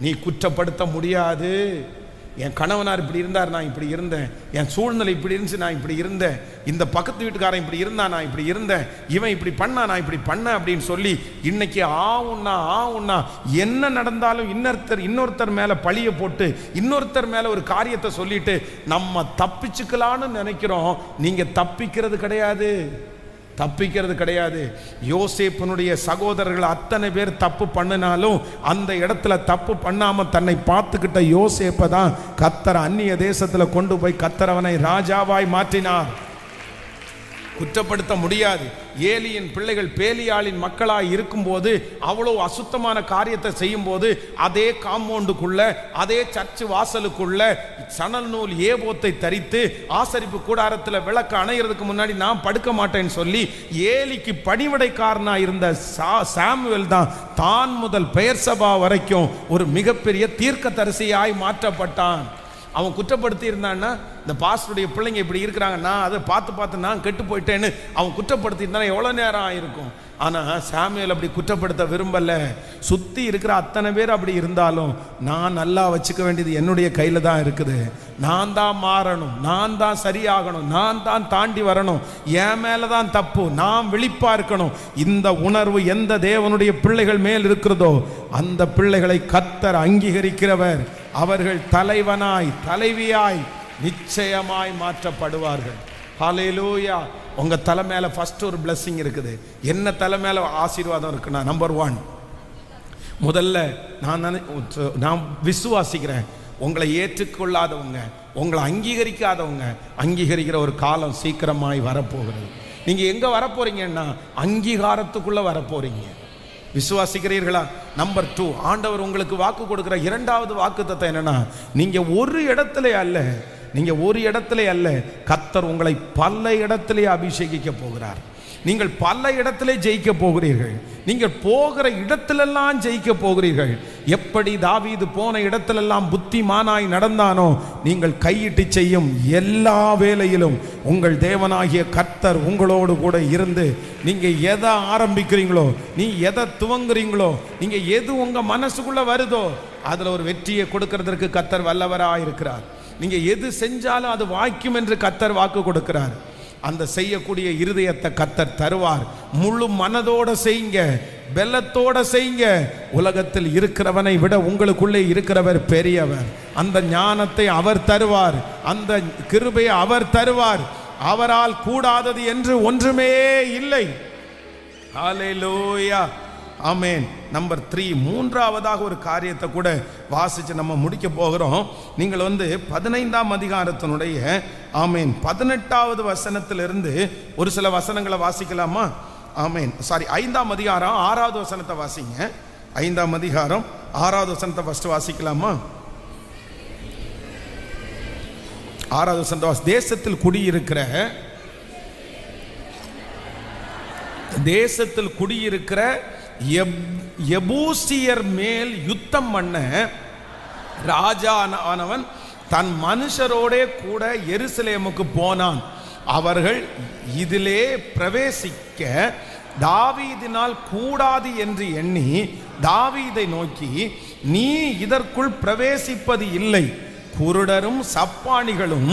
நீ குற்றப்படுத்த முடியாது. என் கணவனார் இப்படி இருந்தார், நான் இப்படி இருந்தேன், என் சூழ்நிலை இப்படி இருந்துச்சு, நான் இப்படி இருந்தேன், இந்த பக்கத்து வீட்டுக்காரன் இப்படி இருந்தான், நான் இப்படி இருந்தேன், இவன் இப்படி பண்ணா, நான் இப்படி பண்ணேன் அப்படின்னு சொல்லி இன்னைக்கு ஆவுன்னா என்ன நடந்தாலும் இன்னொருத்தர் மேல பழிய போட்டு இன்னொருத்தர் மேல ஒரு காரியத்தை சொல்லிட்டு நம்ம தப்பிச்சுக்கலான்னு நினைக்கிறோம். நீங்க தப்பிக்கிறது கிடையாது, தப்பிக்கிறது கிடையாது. யோசேப்பினுடைய சகோதரர்கள் அத்தனை பேர் தப்பு பண்ணினாலும் அந்த இடத்துல தப்பு பண்ணாம தன்னை பார்த்துக்கிட்ட யோசேப்பை தான் கர்த்தர் அந்நிய தேசத்துல கொண்டு போய் கர்த்தர் அவனை ராஜாவாய் மாற்றினார். குற்றப்படுத்த முடியாது. ஏலியின் பிள்ளைகள் பேலியாளின் மக்களாய் இருக்கும்போது அவ்வளோ அசுத்தமான காரியத்தை செய்யும் போது அதே காம்பவுண்டுக்குள்ள, அதே சர்ச்சு வாசலுக்குள்ள சணல் நூல் ஏபோத்தை தரித்து ஆசரிப்பு கூடாரத்தில் விளக்கு அணைகிறதுக்கு முன்னாடி நான் படுக்க மாட்டேன்னு சொல்லி ஏலிக்கு பணிவிடைக்காரனா இருந்த சாமுவேல் தான் முதல் பெயர்சபா வரைக்கும் ஒரு மிகப்பெரிய தீர்க்கதரிசியாய் மாற்றப்பட்டான். அவன் குற்றப்படுத்தி இருந்தான்னா, இந்த பாஸ்டருடைய பிள்ளைங்க இப்படி இருக்கிறாங்க, நான் அதை பார்த்து நான் கெட்டு போயிட்டேன்னு அவன் குற்றப்படுத்தி இருந்தானா எவ்வளோ நேரம் ஆயிருக்கும். ஆனால் சாமுவேல் அப்படி குற்றப்படுத்த விரும்பலை. சுற்றி இருக்கிற அத்தனை பேர் அப்படி இருந்தாலும் நான் நல்லா வச்சுக்க வேண்டியது என்னுடைய கையில் தான் இருக்குது. நான் தான் மாறணும், நான் தான் சரியாகணும், நான் தான் தாண்டி வரணும், என் மேலே தான் தப்பு, நான் விழிப்பாக இருக்கணும். இந்த உணர்வு எந்த தேவனுடைய பிள்ளைகள் மேல் இருக்கிறதோ அந்த பிள்ளைகளை கர்த்தர் அங்கீகரிக்கிறவர். அவர்கள் தலைவனாய் தலைவியாய் நிச்சயமாய் மாற்றப்படுவார்கள். ஹல்லேலூயா. உங்க தலை மேல ஃபர்ஸ்ட் ஒரு blessing இருக்குது. என்ன தலை மேல ஆசீர்வாதம் இருக்குன்னா, நம்பர் 1, முதல்ல நான் விசுவாசிக்கிறேன், உங்களை ஏற்றுக்கொள்ளாதவங்க, உங்களை அங்கீகரிக்காதவங்க அங்கீகரிக்கிற ஒரு காலம் சீக்கிரமாய் வரப்போகிறது. நீங்க எங்க வரப்போறீங்கன்னா அங்கீகாரத்துக்குள்ள வரப்போறீங்க. விசுவாசிக்கிறீர்களா? நம்பர் 2, ஆண்டவர் உங்களுக்கு வாக்கு கொடுக்கிற 2வது வாக்குத்தத்தம் என்னன்னா, நீங்க ஒரு இடத்துல அல்ல, கர்த்தர் உங்களை பல இடத்திலே அபிஷேகிக்க போகிறார். நீங்கள் பல இடத்திலே ஜெயிக்க போகிறீர்கள். நீங்கள் போகிற இடத்திலெல்லாம் ஜெயிக்க போகிறீர்கள். எப்படி தாவீது போன இடத்திலெல்லாம் புத்திமானாய் நடந்தானோ, நீங்கள் கையிட்டு செய்யும் எல்லா வேலையிலும் உங்கள் தேவனாகிய கர்த்தர் உங்களோடு கூட இருந்து, நீங்க எதை ஆரம்பிக்கிறீங்களோ, நீ எதை துவங்குறீங்களோ, நீங்க எது உங்க மனசுக்குள்ள வருதோ அதுல ஒரு வெற்றியை கொடுக்கிறதற்கு கர்த்தர் வல்லவராய் இருக்கிறார். நீங்க எது செஞ்சாலும் அது வாய்க்கும் என்று கர்த்தர் வாக்கு கொடுக்கிறார். அந்த செய்யக்கூடிய இருதயத்தை கர்த்தர் தருவார். முழு மனதோட செய்யுங்க, பெல்லத்தோட செய்யுங்க. உலகத்தில் இருக்கிறவனை விட உங்களுக்குள்ளே இருக்கிறவர் பெரியவர். அந்த ஞானத்தை அவர் தருவார், அந்த கிருபையை அவர் தருவார். அவரால் கூடாதது என்று ஒன்றுமே இல்லை. ஹல்லேலூயா, ஆமென். நம்பர் 3, மூன்றாவதாக ஒரு காரியத்தை கூட வாசித்து நம்ம முடிக்க போகிறோம். நீங்கள் 15ஆம் அதிகாரத்தினுடைய ஆமென் 18வது வசனத்திலிருந்து ஒரு சில வசனங்களை வாசிக்கலாமா? ஆமென். 5ஆம் அதிகாரம் 6வது வசனத்தை வாசிங்க. 5ஆம் அதிகாரம் 6வது வசனத்தை ஃபர்ஸ்ட் வாசிக்கலாமா? 6வது வசனத்தை தேசத்தில் குடியிருக்கிற எபூசியர் மேல் யுத்தம் பண்ண ராஜானவன் தன் மனுஷரோடே கூட எருசலேமுக்கு போனான். அவர்கள் இதிலே பிரவேசிக்க தாவீதினால் கூடாது என்று எண்ணி தாவீதை நோக்கி, நீ இதற்குள் பிரவேசிப்பது இல்லை, குருடரும் சப்பானிகளும்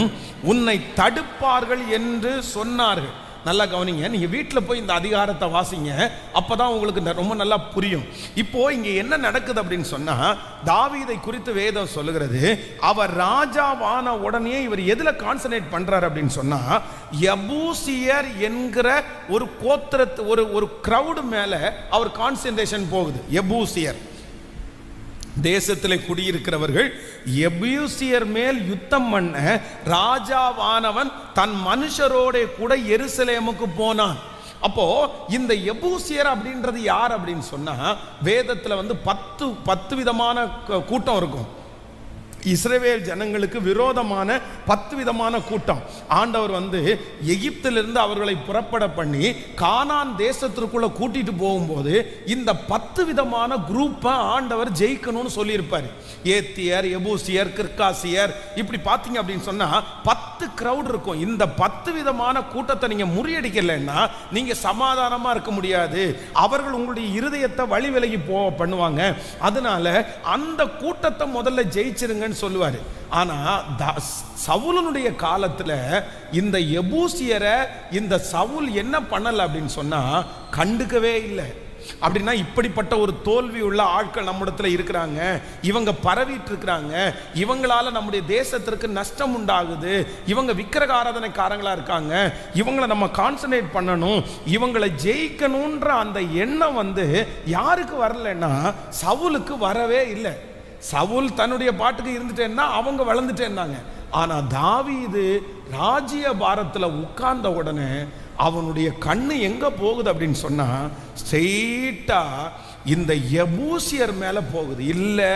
உன்னை தடுப்பார்கள் என்று சொன்னார்கள். நல்லா கவனிங்க, நீங்க வீட்டில் போய் இந்த அதிகாரத்தை வாசிங்க, அப்பதான் உங்களுக்கு ரொம்ப நல்லா புரியும். இப்போ இங்க என்ன நடக்குது அப்படின்னு சொன்னா, தாவீதை குறித்து வேதம் சொல்லுகிறது, அவர் ராஜாவான உடனே இவர் எதுல கான்சன்ட்ரேட் பண்றாரு அப்படின்னு சொன்னா, எபூசியர் என்கிற ஒரு கோத்திரத்து ஒரு கிரவுடு மேல அவர் கான்சன்ட்ரேஷன் போகுது. எபூசியர் தேசத்தில் குடியிருக்கிறவர்கள் எபூசியர் மேல் யுத்தம் பண்ண ராஜாவானவன் தன் மனுஷரோட கூட எருசலேமுக்கு போனான். அப்போ இந்த எபூசியர் அப்படின்றது யார் அப்படின்னு சொன்னா, வேதத்துல 10 விதமான கூட்டம் இருக்கும். இஸ்ரவேல் ஜனங்களுக்கு விரோதமான 10 விதமான கூட்டம். ஆண்டவர் எகிப்திலிருந்து அவர்களை புறப்பட பண்ணி கானான் தேசத்திற்குள்ள கூட்டிட்டு போகும்போது இந்த 10 விதமான குரூப்பை ஆண்டவர் ஜெயிக்கணும்னு சொல்லியிருப்பார். ஏத்தியர், எபூசியர், கிர்காசியர், இப்படி பார்த்தீங்க அப்படின்னு சொன்னா 10 கிரவுட் இருக்கும். இந்த 10 விதமான கூட்டத்தை நீங்க முறியடிக்கலைன்னா நீங்க சமாதானமா இருக்க முடியாது. அவர்கள் உங்களுடைய இருதயத்தை வழி விலகி பண்ணுவாங்க. அதனால அந்த கூட்டத்தை முதல்ல ஜெயிச்சிருங்க சொல்லுவாரு. ஆனா சவுலுடைய காலத்துல இந்த எபூசியரை இந்த சவுல் என்ன பண்ணல அப்படின்னு சொன்னா, கண்டுக்கவே இல்லை. அப்படின்னா இப்படிப்பட்ட ஒரு தோல்வி உள்ள ஆட்கள் நம்மிடத்துல இருக்கிறாங்க, இவங்க பரவிட்டு இருக்கிறாங்க, இவங்களால நம்முடைய தேசத்திற்கு நஷ்டம் உண்டாகுது, இவங்க விக்கிரக ஆராதனைக்காரங்களா இருக்காங்க, இவங்களை நம்ம கான்சன்ட்ரேட் பண்ணணும், இவங்களை ஜெயிக்கணும்ன்ற அந்த எண்ணம் யாருக்கு வரலன்னா சவுலுக்கு வரவே இல்லை. சவுல் தன்னுடைய பாட்டுக்கு இருந்துட்டேன்னா அவங்க வளர்ந்துட்டேன்னாங்க. ஆனா தாவீது ராஜ்ய பாரத்தில் உட்கார்ந்த உடனே அவனுடைய கண்ணு எங்க போகுது அப்படின்னு சொன்னா, ஸ்ட்ரெயிட்டா இந்த எபூசியர் மேல போகுது. இல்ல,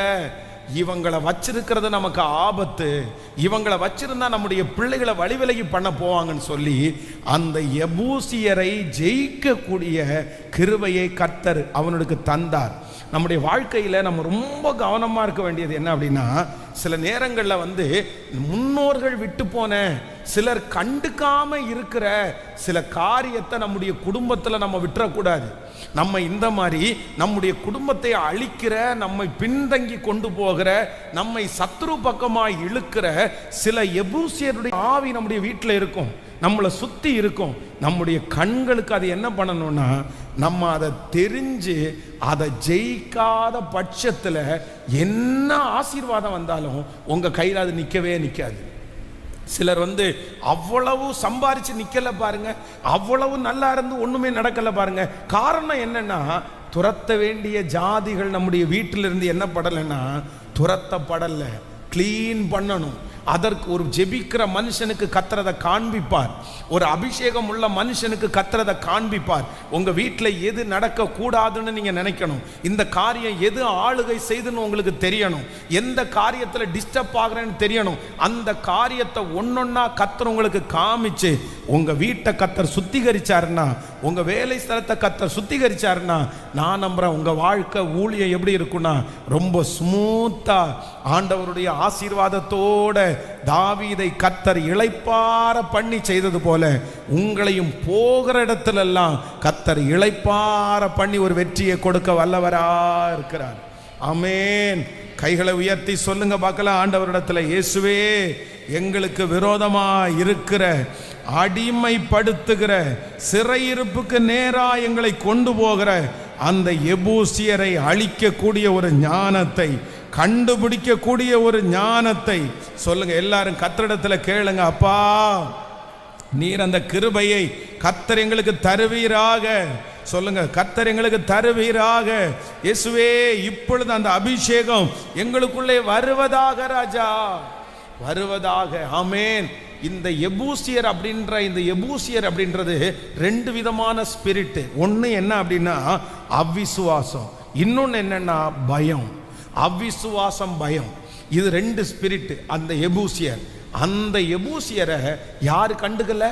இவங்களை வச்சிருக்கிறது நமக்கு ஆபத்து, இவங்களை வச்சிருந்தா நம்முடைய பிள்ளைகளை வழி விலகி பண்ண போவாங்கன்னு சொல்லி அந்த எபூசியரை ஜெயிக்கக்கூடிய கிருபையை கர்த்தர் அவனுக்கு தந்தார். நம்முடைய வாழ்க்கையில் நம்ம ரொம்ப கவனமாக இருக்க வேண்டியது என்ன அப்படின்னா, சில நேரங்களில் முன்னோர்கள் விட்டு போன சிலர் கண்டுக்காம இருக்கிற சில காரியத்தை நம்முடைய குடும்பத்தில் நம்ம விட்டுறக்கூடாது. நம்ம இந்த மாதிரி நம்முடைய குடும்பத்தை அழிக்கிற, நம்மை பின்தங்கி கொண்டு போகிற, நம்மை சத்ரு பக்கமாக இழுக்கிற சில எபூசியருடைய ஆவி நம்முடைய வீட்டில் இருக்கும், நம்மளை சுற்றி இருக்கும். நம்முடைய கண்களுக்கு அது என்ன பண்ணணும்னா, நம்ம அதை தெரிஞ்சு அதை ஜெயிக்காத பட்சத்தில் என்ன ஆசீர்வாதம் வந்தாலும் உங்கள் கையில் அது நிற்கவே நிற்காது. சிலர் அவ்வளவு சம்பாரிச்சு நிக்கல பாருங்க, அவ்வளவு நல்லா இருந்து ஒண்ணுமே நடக்கல பாருங்க. காரணம் என்னன்னா, துரத்த வேண்டிய ஜாதிகள் நம்முடைய வீட்டிலிருந்து என்ன படலைன்னா துரத்தப்படல. கிளீன் பண்ணணும். அதற்கு ஒரு ஜெபிக்கிற மனுஷனுக்கு கர்த்தரை காண்பிப்பார், ஒரு அபிஷேகம் உள்ள மனுஷனுக்கு கர்த்தரை காண்பிப்பார். உங்க வீட்டில் எது நடக்க கூடாதுன்னு நீங்க நினைக்கணும், இந்த காரியம் எது ஆளுகை செய்துன்னு உங்களுக்கு தெரியணும், எந்த காரியத்தில் டிஸ்டர்ப் ஆகுறேன்னு தெரியணும். அந்த காரியத்தை ஒன்னொன்னா கர்த்தர் உங்களுக்கு காமிச்சு உங்க வீட்டை கர்த்தர் சுத்திகரிச்சாருன்னா உங்க வேலை ஸ்தலத்தை கர்த்தர் சுத்திகரிச்சாருன்னா நான் நம்புறேன் உங்க வாழ்க்கை ஊழியம் எப்படி இருக்குன்னா ரொம்ப ஸ்மூத்தா ஆண்டவருடைய ஆசீர்வாதத்தோட தாவீதை கர்த்தர் இளைப்பாற பண்ணி செய்தது போல உங்களையும் போகிற இடத்துல எல்லாம் கர்த்தர் இளைப்பாற பண்ணி ஒரு வெற்றியை கொடுக்க வல்லவரா இருக்கிறார். ஆமென். கைகளை உயர்த்தி சொல்லுங்க பார்க்கலாம், ஆண்டவரிடத்துல, இயேசுவே, எங்களுக்கு விரோதமா இருக்கிற அடிமைப்படுத்துகிற சிறையிருப்புக்கு நேரா எங்களை கொண்டு போகிற அந்த எபூசியரை அழிக்கக்கூடிய ஒரு ஞானத்தை, கண்டுபிடிக்கக்கூடிய ஒரு ஞானத்தை சொல்லுங்க. எல்லாரும் கர்த்தரிடத்துல கேளுங்க, அப்பா நீர் அந்த கிருபையை கர்த்தர் எங்களுக்கு தருவீராக. சொல்லுங்க, கர்த்தர் எங்களுக்கு தருவீராக. இயேசுவே, இப்பொழுது அந்த அபிஷேகம் எங்களுக்குள்ளே வருவதாக ராஜா, வருவதாக. ஆமென். இந்த எபூசியர் அப்படின்றது ரெண்டு விதமான ஸ்பிரிட். ஒன்று என்ன அப்படின்னா அவிசுவாசம், இன்னொன்று என்னன்னா பயம். அவிசுவாசம், பயம், இது ரெண்டு ஸ்பிரிட். அந்த எபூசியரை யாரு கண்டுக்கல?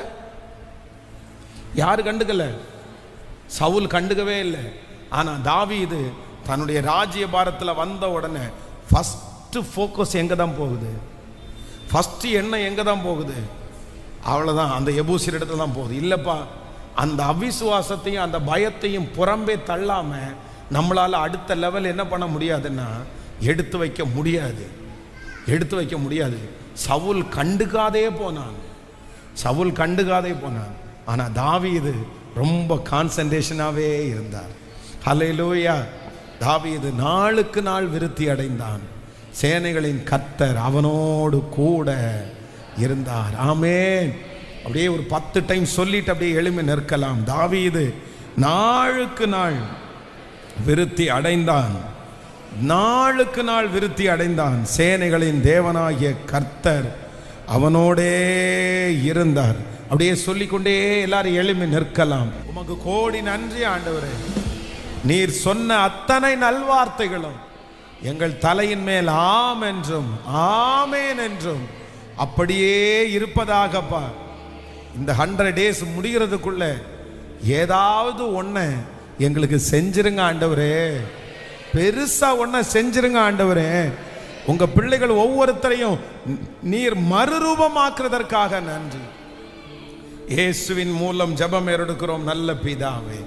சவுல் கண்டுக்கவே இல்லை. ஆனா தாவீது தன்னுடைய ராஜ்ய பாரத்தில் வந்த உடனே ஃபர்ஸ்ட் ஃபோக்கஸ் எங்க தான் போகுது? ஃபர்ஸ்ட் எண்ணம் எங்க தான் போகுது? அவ்வளவுதான், அந்த எபூசியர் இடத்துல தான் போகுது. இல்லப்பா, அந்த அவிசுவாசத்தையும் அந்த பயத்தையும் புறம்பே தள்ளாம நம்மளால அடுத்த லெவல் என்ன பண்ண முடியாதுன்னா எடுத்து வைக்க முடியாது. சவுல் கண்டுக்காதே போனான். ஆனா தாவீது ரொம்ப கான்சன்ட்ரேஷனாவே இருந்தார். ஹல்லேலூயா. தாவீது நாளுக்கு நாள் விருத்தி அடைந்தான். சேனைகளின் கர்த்தர் அவனோடு கூட இருந்தார். ஆமென். அப்படியே ஒரு 10 டைம் சொல்லிட்டு அப்படியே எழும்பி நிற்கலாம். தாவீது நாளுக்கு நாள் விருத்தி அடைந்தான். சேனைகளின் தேவனாகிய கர்த்தர் அவனோடே இருந்தார். அப்படியே சொல்லிக்கொண்டே எல்லாரும் எழும்பி நிற்கலாம். உமக்கு கோடி நன்றி ஆண்டவரே. நீர் சொன்ன அத்தனை நல்வார்த்தைகளும் எங்கள் தலையின் மேல் ஆம் என்றும் ஆமேன் என்றும் அப்படியே இருப்பதாகப்பா. இந்த 100 days முடிகிறதுக்குள்ள ஏதாவது ஒன்றை எங்களுக்கு செஞ்சிருங்க ஆண்டவரே. பெருசா ஒன்றை செஞ்சிருங்க ஆண்டவரே. உங்க பிள்ளைகள் ஒவ்வொருத்தரையும் நீர் மறுரூபமாக்குறதற்காக நன்றி. இயேசுவின் மூலம் ஜெபம் எடுக்கிறோம் நல்ல பிதாவே.